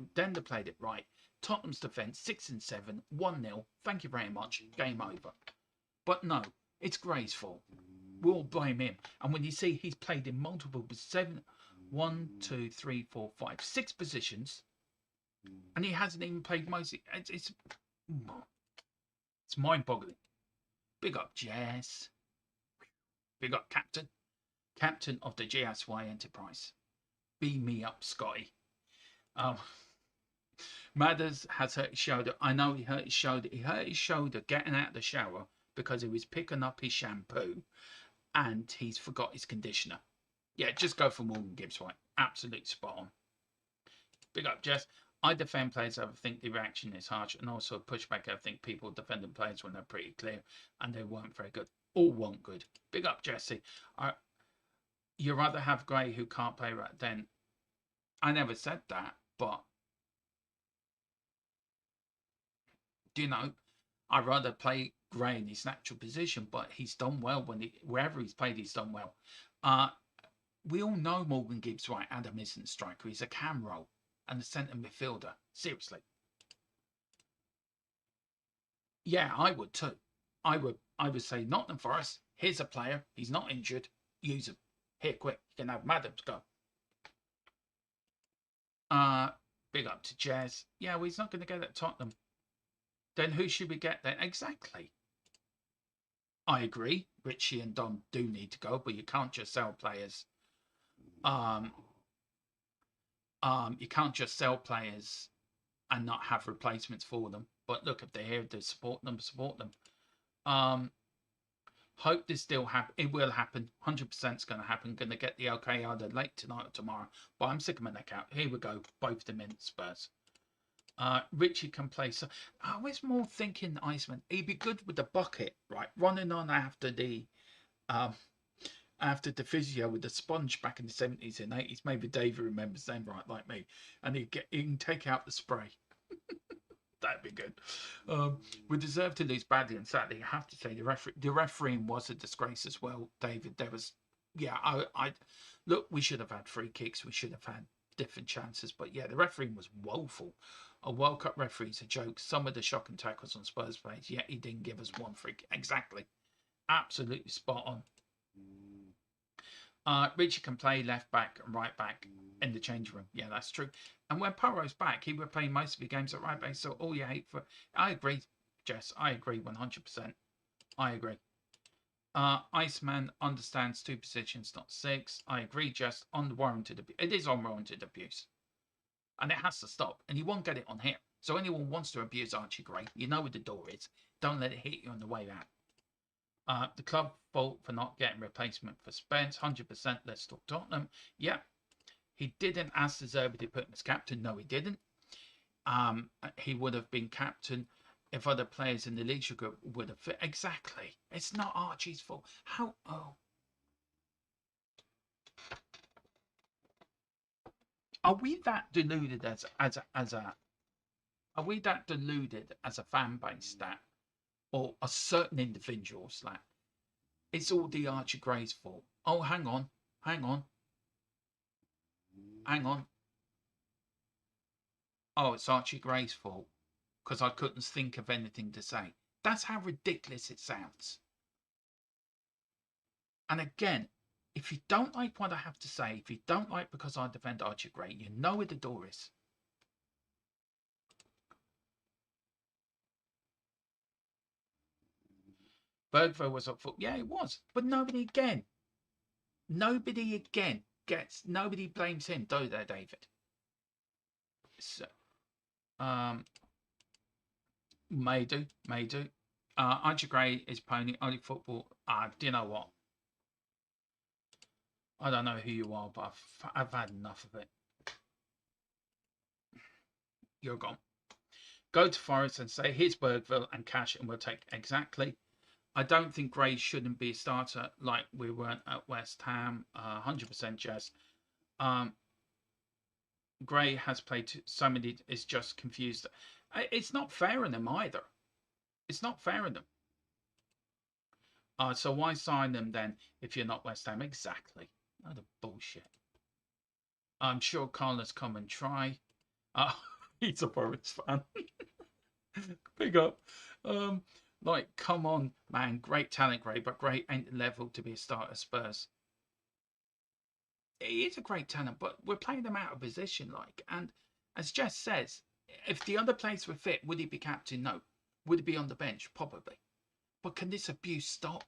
right. Tottenham's defence, 6 and 7, 1-0. Thank you very much. Game over. But no, it's Gray's fault. We'll blame him. And when you see he's played in multiple 1, 2, 3, 4, 5, 6 positions, and he hasn't even played most. It's mind-boggling. Big up Jess. Big up Captain of the GSY Enterprise. Beam me up, Scotty. Madders has hurt his shoulder. I know he hurt his shoulder. He hurt his shoulder getting out of the shower because he was picking up his shampoo and he's forgot his conditioner. Yeah, just go for Morgan Gibbs White. Absolute spot on. Big up, Jess. I defend players. I think the reaction is harsh, and also pushback. I think people defending players when they're pretty clear and they weren't very good. All weren't good. Big up, Jesse. You rather have Gray who can't play right then. I never said that, but do you know, I'd rather play Gray in his natural position, but he's done well wherever he's played, he's done well. We all know Morgan Gibbs White, Adam isn't a striker, he's a cam roll and a centre midfielder. Seriously. Yeah, I would too. I would say Nottingham Forest, here's a player, he's not injured, use him. Here, quick, you can have Madams go. Big up to Jazz. Yeah, well, he's not going to get at Tottenham. Then who should we get then? Exactly. I agree. Richie and Dom do need to go, but you can't just sell players. You can't just sell players and not have replacements for them. But look, if they're here to support them, support them. Hope this still happen. It will happen. 100% it's going to happen. Going to get the okay either late tonight or tomorrow. But I'm sick of my neck out. Here we go. Both of them in Spurs. Richie can play. So I was more thinking Iceman. He'd be good with the bucket, right? Running on after the physio with the sponge back in the 70s and 80s. Maybe David remembers them right, like me. And he can take out the spray. That'd be good. We deserve to lose badly, and sadly, I have to say the refereeing was a disgrace as well, David. There was, yeah, I look. We should have had free kicks. We should have had different chances. But yeah, the refereeing was woeful. A World Cup referee's a joke. Some of the shocking tackles on Spurs players, yet he didn't give us one free. Exactly. Absolutely spot on. Richie can play left back and right back in the change room. Yeah, that's true. And when Porro's back, he would play most of the games at right back. So all you hate for... I agree, Jess. I agree 100%. I agree. Iceman understands 2 positions, not 6. I agree, Jess. Unwarranted abuse. It is unwarranted abuse. And it has to stop. And you won't get it on here. So anyone who wants to abuse Archie Gray, you know where the door is. Don't let it hit you on the way out. The club fault for not getting replacement for Spence. 100%. Let's talk Tottenham. Yeah. He didn't ask the Zerbi to put him as captain. No, he didn't. He would have been captain if other players in the leadership group would have fit. Exactly. It's not Archie's fault. How? Oh. Are we that deluded as a are we that deluded as a fan base that, or a certain individuals that it's all the Archie Gray's fault? Oh, hang on. Oh, it's Archie Gray's fault because I couldn't think of anything to say. That's how ridiculous it sounds. And again, if you don't like what I have to say, if you don't like because I defend Archie Gray, you know where the door is. Bergville was up for... Yeah, it was. But nobody again gets... Nobody blames him, do they, David? So, may do. Archie Gray is pony, only football. Do you know what? I don't know who you are, but I've had enough of it. You're gone. Go to Forest and say, here's Bergville and cash, and we'll take exactly. I don't think Gray shouldn't be a starter like we weren't at West Ham. 100% Jess. Gray has played so many, is just confused. It's not fair on them either. It's not fair on them. So why sign them then if you're not West Ham? Exactly. Not a bullshit. I'm sure Carlos come and try. He's a Forest fan. Big up. Like, come on, man. Great talent, Gray, but Gray ain't the level to be a starter at Spurs. He is a great talent, but we're playing them out of position, like. And as Jess says, if the other players were fit, would he be captain? No. Would he be on the bench? Probably. But can this abuse stop?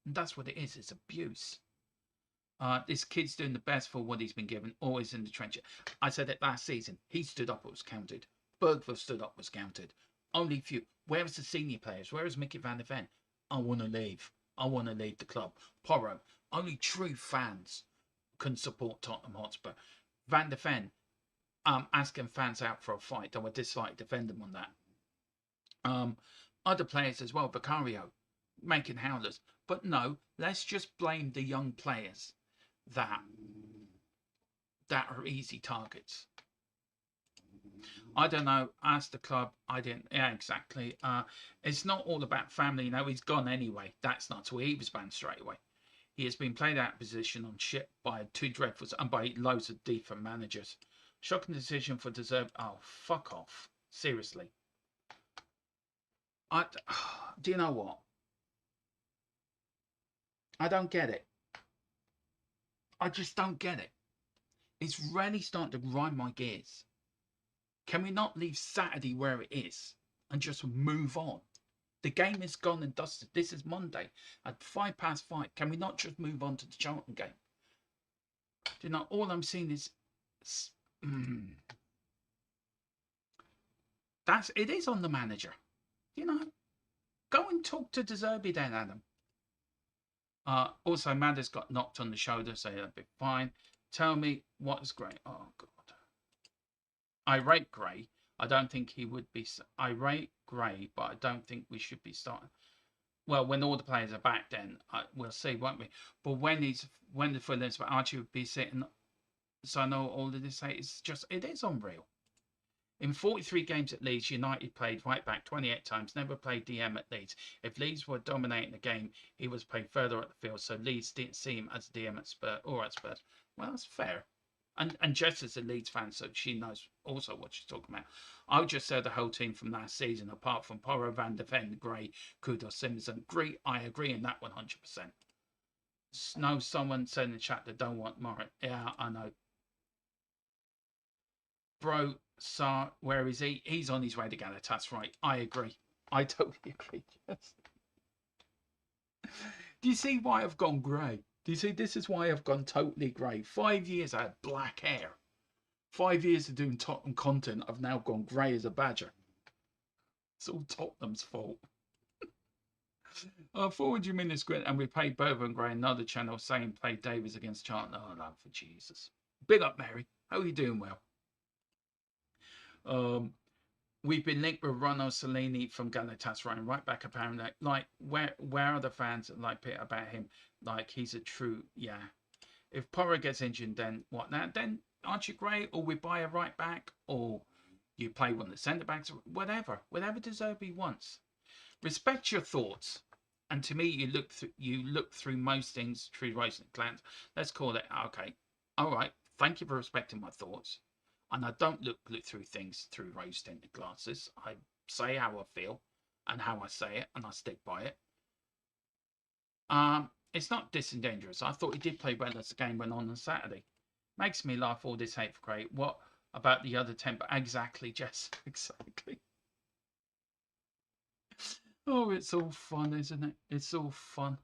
And that's what it is. It's abuse. This kid's doing the best for what he's been given, always in the trenches. I said it last season. He stood up, it was counted. Bergville stood up, was counted. Only few. Where is the senior players? Where is Mickey van der Ven? I want to leave. I want to leave the club. Porro. Only true fans can support Tottenham Hotspur. Van der Ven, asking fans out for a fight. I would dislike defend them on that. Other players as well. Vicario, making howlers. But no, let's just blame the young players that are easy targets. I don't know. Ask the club. I didn't. Yeah, exactly. It's not all about family. No, he's gone anyway. That's not where he was banned straight away. He has been played out of position on shit by 2 dreadfuls and by loads of different managers. Shocking decision for deserve. Oh, fuck off. Seriously. Do you know what? I don't get it. I just don't get it. It's really starting to grind my gears. Can we not leave Saturday where it is and just move on? The game is gone and dusted. This is Monday at 5:05. Can we not just move on to the Charlton game? Do you know, all I'm seeing is... It is on the manager. You know, go and talk to Zerbi then, Adam. Also, Madders got knocked on the shoulder, so that'll be fine. Tell me what is Gray. Oh, God. Irate Gray. I don't think he would be irate Gray, but I don't think we should be starting. Well, when all the players are back, then we'll see, won't we? But when the full list, Archie would be sitting. So I know all of this. It is unreal. In 43 games at Leeds, United played right back 28 times, never played DM at Leeds. If Leeds were dominating the game, he was played further up the field, so Leeds didn't see him as DM at Spurs or at Spurs. Well, that's fair. And Jess is a Leeds fan, so she knows also what she's talking about. I would just say the whole team from last season, apart from Porro, Van de Ven, Gray, Kudos, Simmons, and I agree in that 100%. No, someone said in the chat that don't want Morris. Yeah, I know. Bro, Sar, where is he? He's on his way to Galatasaray. Right, I agree. I totally agree. Yes. Do you see why I've gone grey? Do you see? This is why I've gone totally grey. 5 years I had black hair. 5 years of doing Tottenham content, I've now gone grey as a badger. It's all Tottenham's fault. 400 minutes grit, and we played Bover and Gray, another channel saying play Davies against Charlton. Oh, no, for Jesus. Big up, Mary. How are you doing? Well. We've been linked with Ronald Salini from Galatasaray and right back apparently. Like, where are the fans like Peter about him? Like, he's a true, yeah. If Porro gets injured, then what now? Then aren't you great? Or we buy a right back, or you play one of the centre backs, whatever De Zerbi wants. Respect your thoughts, and to me, you look through most things through rose glands. Let's call it okay. All right, thank you for respecting my thoughts. And I don't look through things through rose-tinted glasses. I say how I feel and how I say it, and I stick by it. It's not disingenuous. I thought he did play well as the game went on Saturday. Makes me laugh, all this hate for Craig. What about the other 10? Exactly, Jess. Exactly. Oh, it's all fun, isn't it? It's all fun.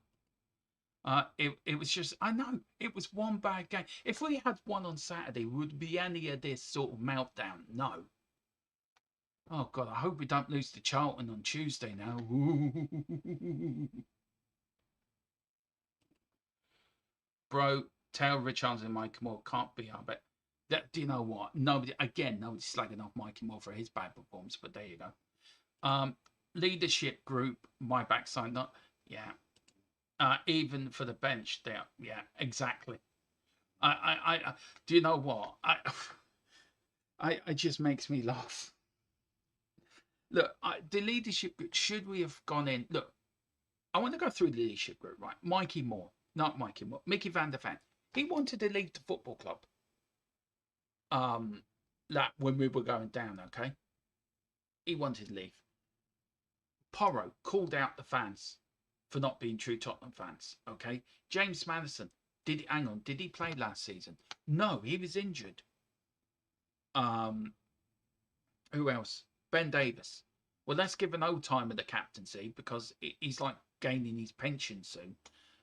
It was just, I know, it was one bad game. If we had one on Saturday, would be any of this sort of meltdown? No. Oh, God, I hope we don't lose to Charlton on Tuesday now. Bro, tell Richards and Mike Moore can't be our bet. Do you know what? Nobody's slagging off Mikey Moore for his bad performance, but there you go. Leadership group, my backside, not, yeah. Even for the bench there. Yeah, exactly. I do you know what? It just makes me laugh. Look, the leadership group, should we have gone in? Look, I want to go through the leadership group, right? Mikey Moore, not Mikey Moore, Mickey van der Ven. He wanted to leave the football club. That when we were going down, okay? He wanted to leave. Porro called out the fans for not being true Tottenham fans, okay? James Maddison, did he play last season? No, he was injured. Who else? Ben Davis. Well, let's give an old timer the captaincy because he's like gaining his pension soon.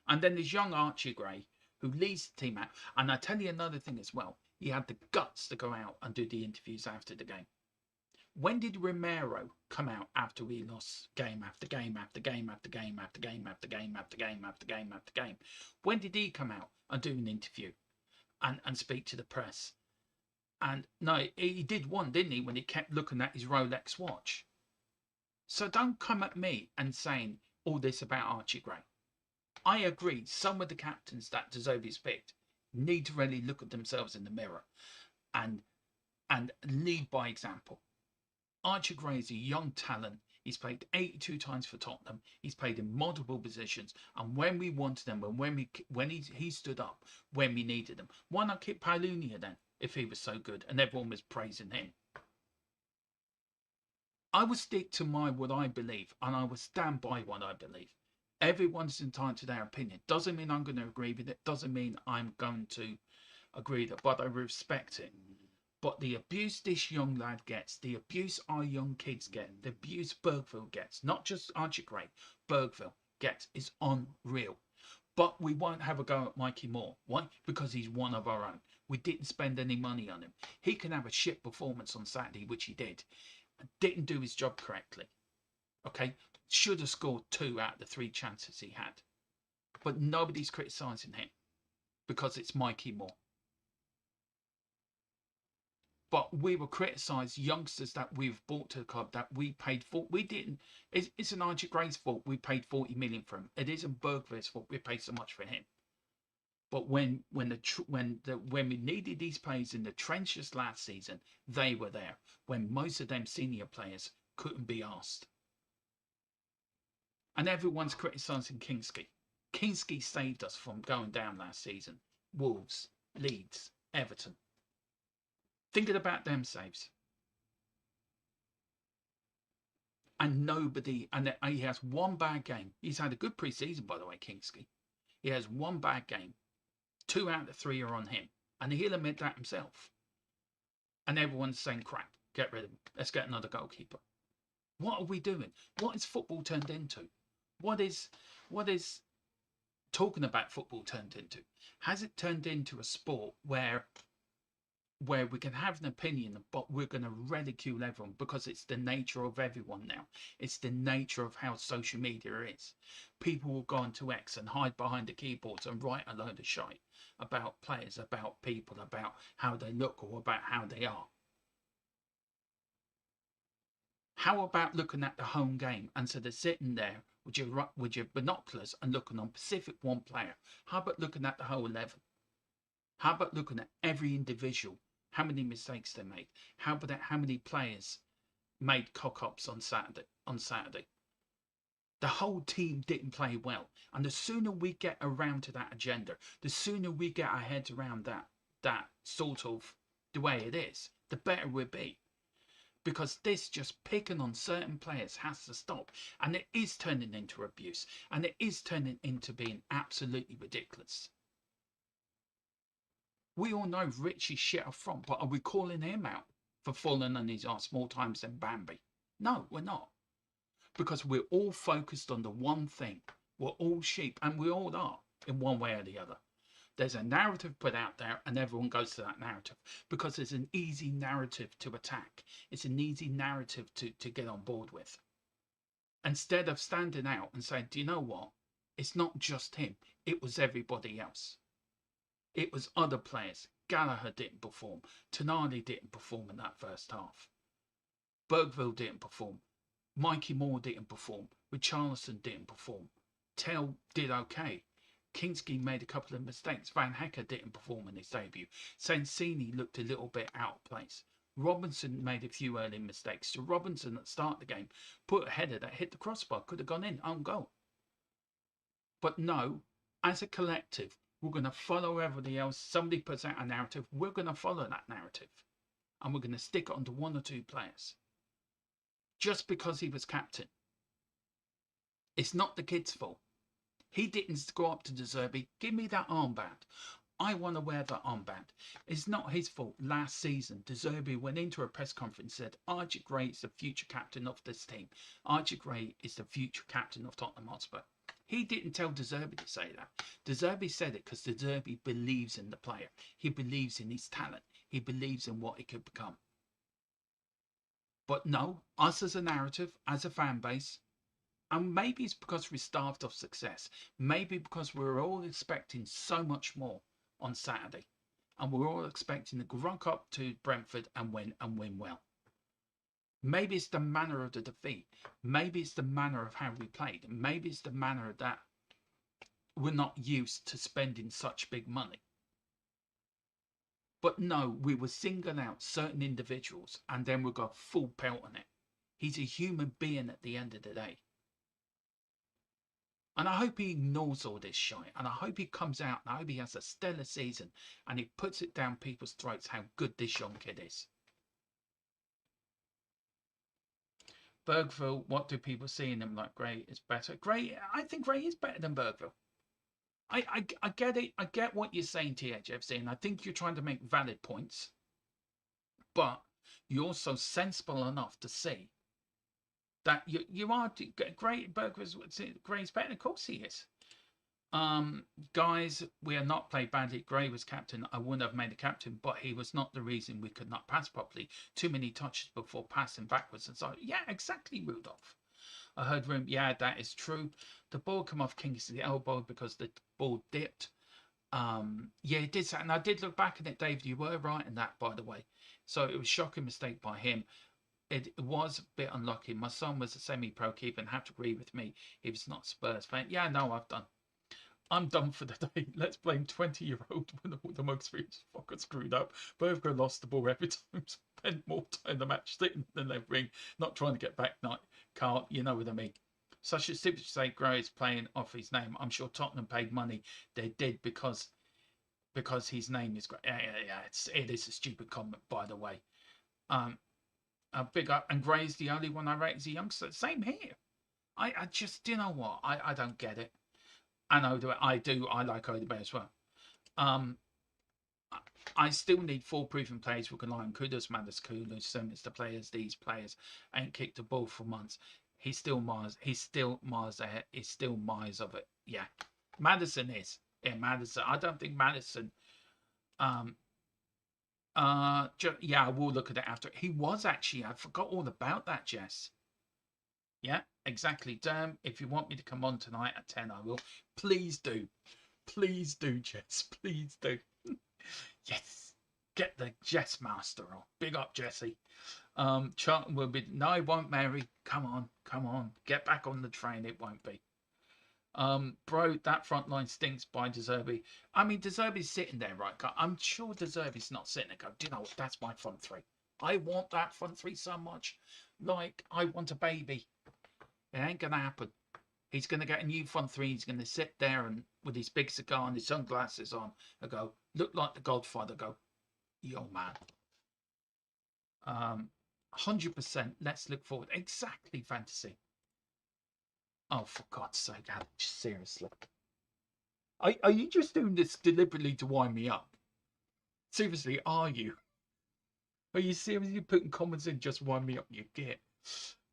And then there's young Archie Gray who leads the team out. And I tell you another thing as well. He had the guts to go out and do the interviews after the game. When did Romero come out after we lost game after game after game after game after game after game after game after game after game? When did he come out and do an interview and speak to the press? And no, he did one, didn't he, when he kept looking at his Rolex watch? So don't come at me and saying all this about Archie Gray. I agree, some of the captains that De Zerbi's picked need to really look at themselves in the mirror and lead by example. Archie Gray is a young talent. He's played 82 times for Tottenham. He's played in multiple positions. And when we wanted him, and when he stood up, when we needed him, why not keep Paulunia then, if he was so good and everyone was praising him? I will stick to what I believe, and I will stand by what I believe. Everyone's entitled to their opinion. Doesn't mean I'm going to agree with it. Doesn't mean I'm going to agree with it, but I respect it. But the abuse this young lad gets, the abuse our young kids get, the abuse Bergville gets, not just Archie Gray, Bergville gets, is unreal. But we won't have a go at Mikey Moore. Why? Because he's one of our own. We didn't spend any money on him. He can have a shit performance on Saturday, which he did. Didn't do his job correctly. Okay? Should have scored 2 out of the 3 chances he had. But nobody's criticising him because it's Mikey Moore. But we will criticise youngsters that we've brought to the club that we paid for. We didn't. It's an Archie Gray's fault. We paid 40 million for him. It isn't Bergville's fault. We paid so much for him. But when we needed these players in the trenches last season, they were there. When most of them senior players couldn't be asked. And everyone's criticising Kingsley. Kingsley saved us from going down last season. Wolves, Leeds, Everton. Thinking about them saves. And nobody, and he has one bad game. He's had a good pre-season, by the way, Kingsley. He has one bad game. 2 out of 3 are on him. And he'll admit that himself. And everyone's saying, crap, get rid of him. Let's get another goalkeeper. What are we doing? What is football turned into? What is talking about football turned into? Has it turned into a sport where we can have an opinion, but we're going to ridicule everyone because it's the nature of everyone now. It's the nature of how social media is. People will go onto X and hide behind the keyboards and write a load of shite about players, about people, about how they look or about how they are. How about looking at the home game and instead of sitting there with your binoculars and looking on Pacific one player? How about looking at the whole 11? How about looking at every individual? How many mistakes they made? How about how many players made cock-ups on Saturday? The whole team didn't play well. And the sooner we get around to that agenda, the sooner we get our heads around that sort of the way it is, the better we'll be. Because this just picking on certain players has to stop. And it is turning into abuse. And it is turning into being absolutely ridiculous. We all know Richie's shit up front, but are we calling him out for falling on his arse more times than Bambi? No, we're not. Because we're all focused on the one thing. We're all sheep, and we all are in one way or the other. There's a narrative put out there, and everyone goes to that narrative because it's an easy narrative to attack. It's an easy narrative to get on board with. Instead of standing out and saying, do you know what? It's not just him. It was everybody else. It was other players. Gallagher didn't perform. Tonali didn't perform in that first half. Bergville didn't perform. Mikey Moore didn't perform. Richarlison didn't perform. Tell did okay. Kinski made a couple of mistakes. Van Hecker didn't perform in his debut. Sensini looked a little bit out of place. Robinson made a few early mistakes. So Robinson at the start of the game put a header that hit the crossbar. Could have gone in. Own goal. But no, as a collective, we're going to follow everybody else. Somebody puts out a narrative. We're going to follow that narrative. And we're going to stick it onto 1 or 2 players. Just because he was captain. It's not the kid's fault. He didn't go up to Zerbi. Give me that armband. I want to wear that armband. It's not his fault. Last season, Zerbi went into a press conference and said, Archie Gray is the future captain of this team. Archie Gray is the future captain of Tottenham Hotspur. He didn't tell Zerbi to say that. Zerbi said it because Zerbi believes in the player. He believes in his talent. He believes in what he could become. But no, us as a narrative, as a fan base, and maybe it's because we're starved of success. Maybe because we're all expecting so much more on Saturday. And we're all expecting to rock up to Brentford and win well. Maybe it's the manner of the defeat. Maybe it's the manner of how we played. Maybe it's the manner that we're not used to spending such big money. But no, we were singling out certain individuals and then we got full pelt on it. He's a human being at the end of the day. And I hope he ignores all this shit. And I hope he comes out and I hope he has a stellar season and he puts it down people's throats how good this young kid is. Bergville, what do people see in him? Like Gray is better. Gray, I think Gray is better than Bergville. I get it. I get what you're saying, THFC, and I think you're trying to make valid points. But you're also sensible enough to see that you are great. Gray's better. Of course he is. Guys, we are not played badly. Gray was captain. I wouldn't have made a captain, but he was not the reason we could not pass properly. Too many touches before passing backwards and so. Yeah, exactly, Rudolph. I heard room. Yeah, that is true. The ball came off Kingsley's elbow because the ball dipped. Yeah, it did. And I did look back at it, David. You were right in that, by the way. So it was a shocking mistake by him. It was a bit unlucky. My son was a semi-pro keeper and have to agree with me. He was not a Spurs fan. Yeah, no, I'm done for the day. Let's blame 20-year-old when the most experience fucker screwed up. Bergville lost the ball every time. Spent more time in the match sitting than they ring, not trying to get back. Carl, you know what I mean. Such a stupid say Gray is playing off his name. I'm sure Tottenham paid money. They did because because his name is great. Yeah, it is a stupid comment, by the way. Big up, and Gray's the only one I rate as a youngster. Same here. I just, you know what? I don't get it. And Oda, I do. I like Oda as well. I still need 4 proven players who can lie on Kudos, Manders, Kudos, Simmons, the players. These players ain't kicked the ball for months. He's still Mars. He's still Mars ahead. He's still Mars of it. Yeah, Madison is. Yeah, Madison. I don't think Madison. Yeah, I will look at it after. He was actually. I forgot all about that, Jess. Yeah, exactly. Damn. If you want me to come on tonight at 10, I will. Please do. Please do, Jess. Please do. Yes. Get the Jess Master on. Big up, Jesse. Charlton will be. No, it won't, Mary. Come on. Come on. Get back on the train. It won't be. Bro, that front line stinks by Zerbi. I mean, Zerbi's sitting there, right? I'm sure Zerbi's not sitting there going, do you know what? That's my front three. I want that front three so much. Like, I want a baby. It ain't going to happen. He's going to get a new front three. He's going to sit there and with his big cigar and his sunglasses on and go, look like the Godfather. Go, yo, man. 100%. Let's look forward. Exactly, fantasy. Oh, for God's sake, Alex, seriously. Are you just doing this deliberately to wind me up? Seriously, are you? Are you seriously putting comments in just wind me up, you git?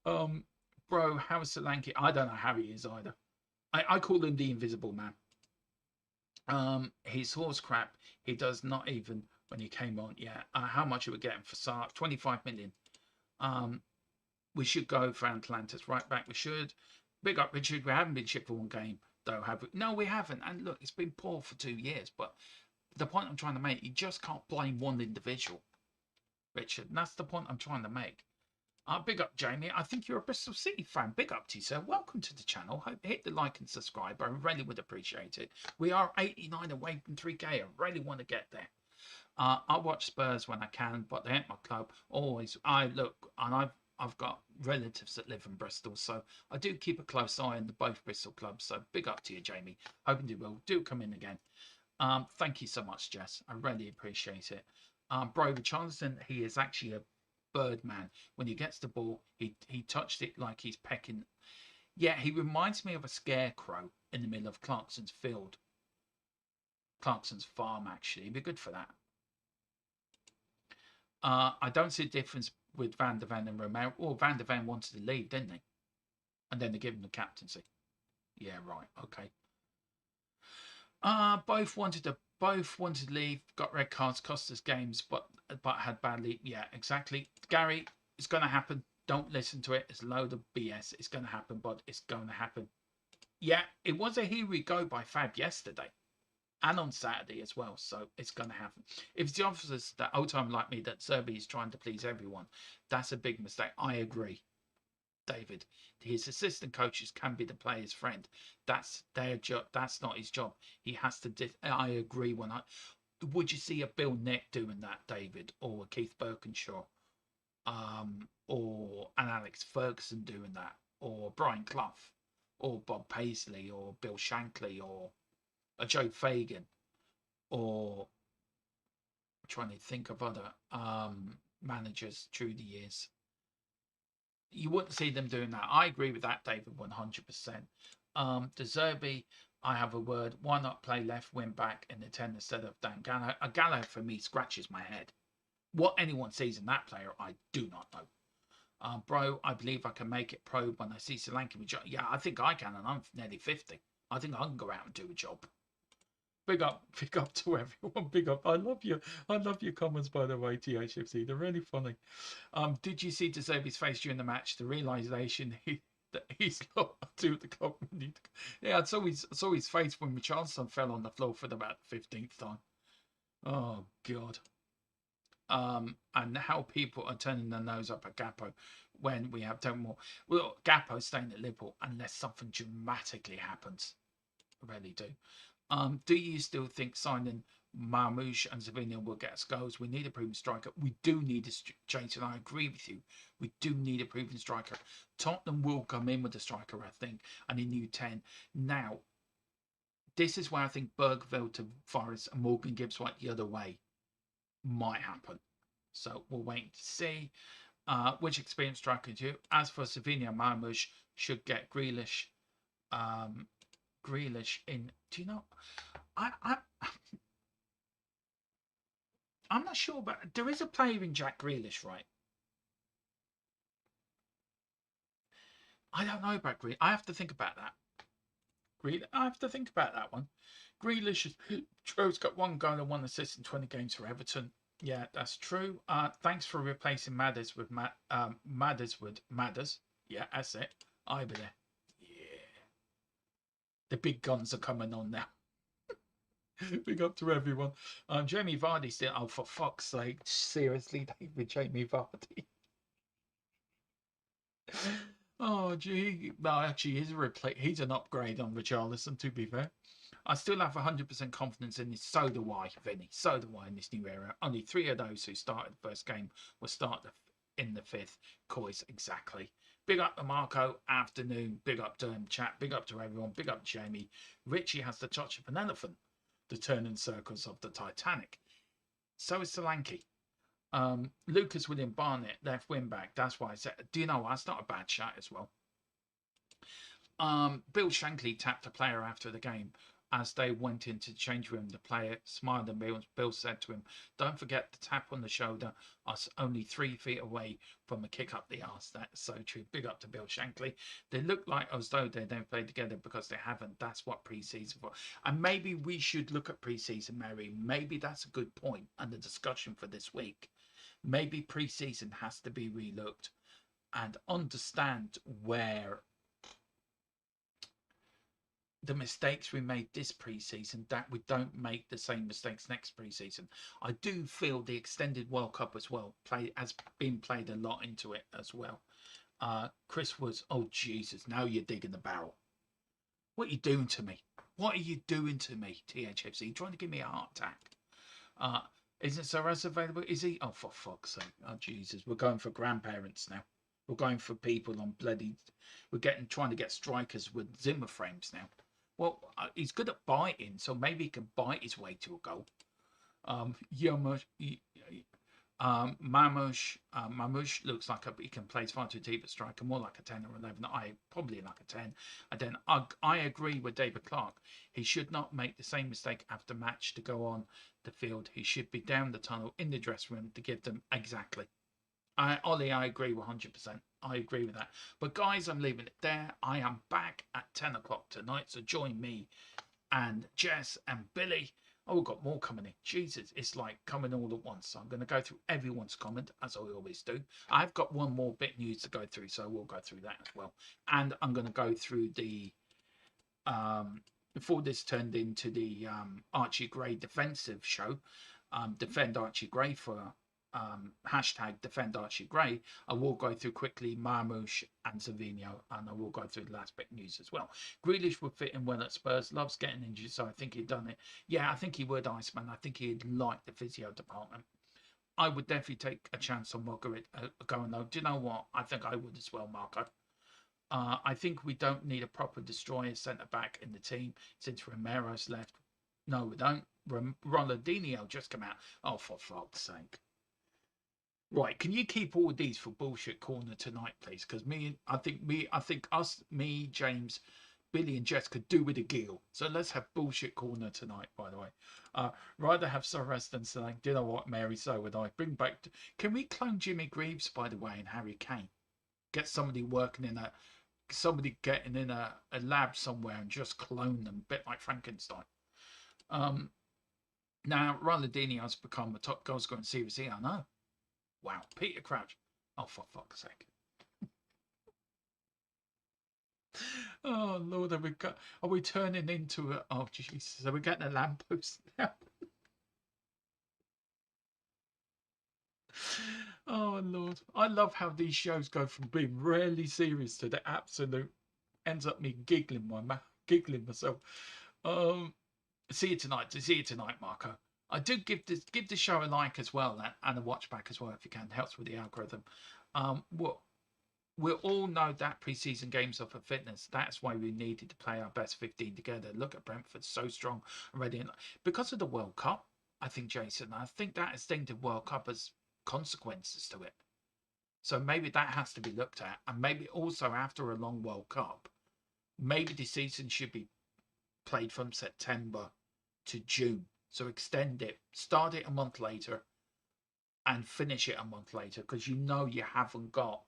Bro, how's Solanke? I don't know how he is either. I call him the invisible man. His horse crap, he does not even when he came on. Yeah, how much are we getting for Sark? 25 million. We should go for Atalanta's right back. We should. Big up, Richard. We haven't been shipped for one game, though, have we? No, we haven't. And look, it's been poor for 2 years. But the point I'm trying to make, you just can't blame one individual, Richard. And that's the point I'm trying to make. Big up, Jamie. I think you're a Bristol City fan. Big up to you, sir. Welcome to the channel. Hit the like and subscribe. I really would appreciate it. We are 89 away from 3K. I really want to get there. I watch Spurs when I can, but they ain't my club. Always. I've got relatives that live in Bristol, so I do keep a close eye on both Bristol clubs. So big up to you, Jamie. Hoping you will. Do come in again. Thank you so much, Jess. I really appreciate it. Bro, Richarlison, he is actually a bird man. When he gets the ball, he touched it like he's pecking. Yeah, he reminds me of a scarecrow in the middle of Clarkson's field. Clarkson's farm, actually. He'd be good for that. I don't see a difference with Van der Ven and Romero. Well, Van der Ven wanted to leave, didn't he? And then they give him the captaincy. Yeah, right. Okay. Both wanted to leave. Got red cards, cost us games, but had badly. Yeah, exactly. Gary, it's going to happen. Don't listen to it. It's a load of BS. It's going to happen, but it's going to happen. Yeah, it was a here we go by Fab yesterday. And on Saturday as well, so it's going to happen. If it's the officers that old time like me that Zerbi is trying to please everyone, that's a big mistake. I agree, David. His assistant coaches can be the player's friend. That's their job. That's not his job. He has to. I agree. Would you see a Bill Nick doing that, David, or Keith Birkinshaw, or an Alex Ferguson doing that, or Brian Clough, or Bob Paisley, or Bill Shankly, or a Joe Fagan, or I'm trying to think of other managers through the years. You wouldn't see them doing that. I agree with that, David, 100%. De Zerbi, I have a word. Why not play left wing back in the 10 instead of Dan Gallo? Gallo, for me, scratches my head. What anyone sees in that player, I do not know. Bro, I believe I can make it pro when I see Solanke. Yeah, I think I can, and I'm nearly 50. I think I can go out and do a job. Big up to everyone. Big up. I love your comments, by the way, THFC. They're really funny. Did you see De Zerbi's face during the match? The realization that he's not to the club. Yeah, I saw his face when Richarlison fell on the floor for about the 15th time. Oh God. And how people are turning their nose up at Gakpo when we have done more. Well, Gakpo's staying at Liverpool unless something dramatically happens. I really do. Do you still think signing Marmoush and Savinho will get us goals? We need a proven striker. We do need a Jason. I agree with you. We do need a proven striker. Tottenham will come in with a striker, I think, and a new 10. Now, This is where I think Bergville to Forest and Morgan Gibbs White the other way might happen. So we'll wait to see. Which experience striker do you? As for Savinho, Marmoush should get Grealish. Grealish in. Do you know? I'm not sure, but there is a player in Jack Grealish, right? I don't know about Grealish. I have to think about that. I have to think about that one. Grealish has got 1 goal and 1 assist in 20 games for Everton. Yeah, that's true. Thanks for replacing Madders with Madders. Yeah, that's it. I be there. Yeah. The big guns are coming on now. Big up to everyone. Jamie Vardy still. Oh, for fuck's sake! Seriously, David, Jamie Vardy. Oh, gee. No, actually, he's an upgrade on Richarlison, to be fair. I still have 100% confidence in this. So do I, Vinny. So do I in this new era. Only 3 of those who started the first game will start in the 5th. Coys, exactly. Big up to Marco. Afternoon. Big up to him, chat. Big up to everyone. Big up to Jamie. Richie has the touch of an elephant. The turning circles of the Titanic. So is Solanke. Lucas William Barnett, left wing back. That's why I said, do you know what? That's not a bad shot as well. Bill Shankly tapped a player after the game. As they went into the change room, the player smiled and Bill said to him, "Don't forget the tap on the shoulder. Us only 3 feet away from a kick up the arse." That's so true. Big up to Bill Shankly. They look like as though they don't play together because they haven't. That's what pre-season for. And maybe we should look at pre-season, Mary. Maybe that's a good point and the discussion for this week. Maybe pre-season has to be relooked and understand where the mistakes we made this preseason, that we don't make the same mistakes next preseason. I do feel the extended World Cup as well has been played a lot into it as well. Chris was, oh Jesus, now you're digging the barrel. What are you doing to me? What are you doing to me, THFC? You're trying to give me a heart attack. Isn't Saras available? Is he? Oh, for fuck's sake. Oh, Jesus. We're going for grandparents now. We're going for people on bloody... We're trying to get strikers with Zimmer frames now. Well, he's good at biting, so maybe he can bite his way to a goal. Marmoush looks like he can play far too deep at striker, more like a 10 or 11. Probably like a 10. And then I agree with David Clark. He should not make the same mistake after match to go on the field. He should be down the tunnel in the dressing room to give them exactly. Ollie, I agree 100%. I agree with that. But guys, I'm leaving it there. I am back at 10 o'clock tonight. So join me and Jess and Billy. Oh, we've got more coming in. Jesus, it's like coming all at once. So I'm going to go through everyone's comment, as I always do. I've got one more bit news to go through, so we'll go through that as well. And I'm going to go through the... before this turned into the Archie Gray defensive show, Defend Archie Gray for... hashtag Defend Archie Gray. I will go through quickly Marmoush and Savinho, and I will go through the last bit news as well. Grealish would fit in well at Spurs. Loves getting injured, so I think he'd done it. Yeah, I think he would, Iceman. I think he'd like the physio department. I would definitely take a chance on Margaret going though. Do you know what? I think I would as well, Marco. I think we don't need a proper destroyer centre back in the team since Romero's left. No, we don't. Ronaldinho just come out. Oh, for fuck's sake. Right, can you keep all these for bullshit corner tonight, please? Because I think us, James, Billy, and Jess could do with a gill. So let's have bullshit corner tonight. By the way, rather have Soros than saying, "Do you know what, Mary? So would I." Bring back. Can we clone Jimmy Greaves, by the way, and Harry Kane? Get somebody getting in a lab somewhere and just clone them, a bit like Frankenstein. Now Ronaldinho has become a top goal scorer in Serie C. I know. Wow, Peter Crouch. Oh, for fuck's sake. Oh, Lord, are we turning into a... Oh, Jesus, are we getting a lamppost now? Oh, Lord. I love how these shows go from being really serious to the absolute... Ends up me giggling myself. See you tonight, Marco. I do give the show a like as well and a watch back as well if you can. It helps with the algorithm. we all know that pre-season games are for fitness. That's why we needed to play our best 15 together. Look at Brentford, so strong already. Because of the World Cup, I think, Jason, I think that distinctive World Cup has consequences to it. So maybe that has to be looked at. And maybe also after a long World Cup, maybe the season should be played from September to June. So extend it, start it a month later and finish it a month later, because you haven't got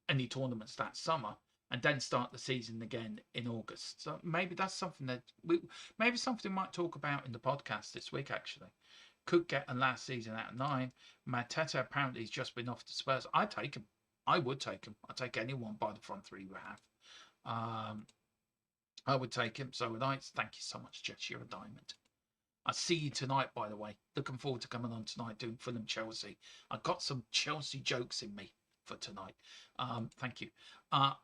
any tournaments that summer, and then start the season again in August. So maybe that's something that maybe something we might talk about in the podcast this week. Actually, could get a last season out of 9. Mateta apparently has just been off to Spurs. I'd take him. I would take him. I'd take anyone by the front 3 we have. I would take him. So would I. Thank you so much, Jess. You're a diamond. I see you tonight, by the way. Looking forward to coming on tonight doing Fulham Chelsea. I've got some Chelsea jokes in me for tonight. Thank you.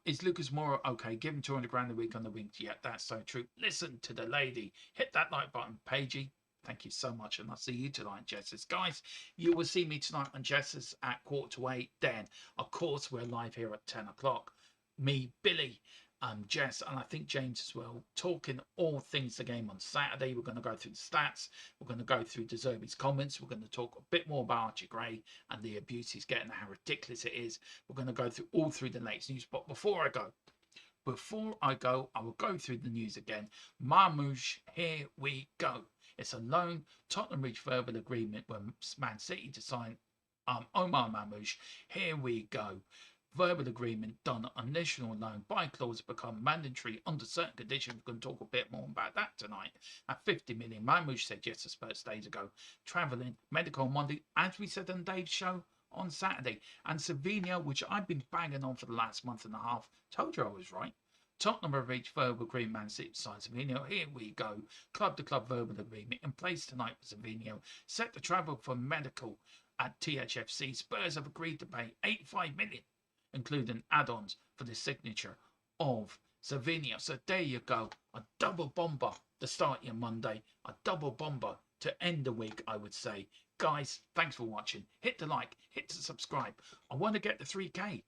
Is Lucas Moura okay? Give him 200 grand a week on the wing. Yeah, that's so true. Listen to the lady. Hit that like button, Paigey. Thank you so much, and I'll see you tonight, Jess's. Guys, you will see me tonight on Jess's at 7:45. Then, of course, we're live here at 10 o'clock. Me, Billy, Jess, and I think James as well, talking all things the game on Saturday. We're going to go through the stats. We're going to go through De Zerbi's comments. We're going to talk a bit more about Archie Gray and the abuse he's getting, how ridiculous it is. We're going to go through all through the latest news. But before I go, I will go through the news again. Marmoush, here we go. It's a loan. Tottenham reached verbal agreement with Man City to sign Omar Marmoush. Here we go. Verbal agreement done on national loan. Buy clause become mandatory under certain conditions. We're going to talk a bit more about that tonight. At 50 million, Marmoush said yes to Spurs days ago. Travelling, medical on Monday, as we said on Dave's show on Saturday. And Savinho, which I've been banging on for the last month and a half, told you I was right. Tottenham have reached verbal agreement. Man City signed Savinho. Here we go. Club-to-club verbal agreement in place tonight for Savinho. Set to travel for medical at THFC. Spurs have agreed to pay 85 million, including add-ons for the signature of Savinho. So there you go. A double bomber to start your Monday. A double bomber to end the week, I would say. Guys, thanks for watching. Hit the like. Hit the subscribe. I want to get to 3K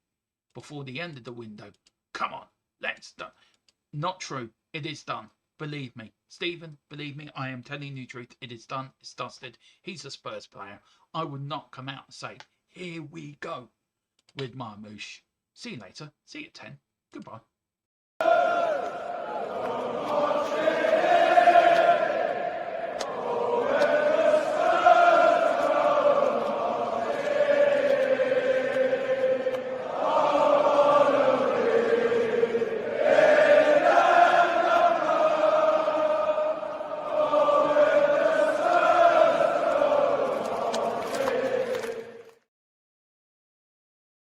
before the end of the window. Come on. Let's done. Not true. It is done. Believe me. Stephen, believe me, I am telling you the truth. It is done. It's dusted. He's a Spurs player. I would not come out and say, here we go with Marmoush. See you later. See you at 10. Goodbye.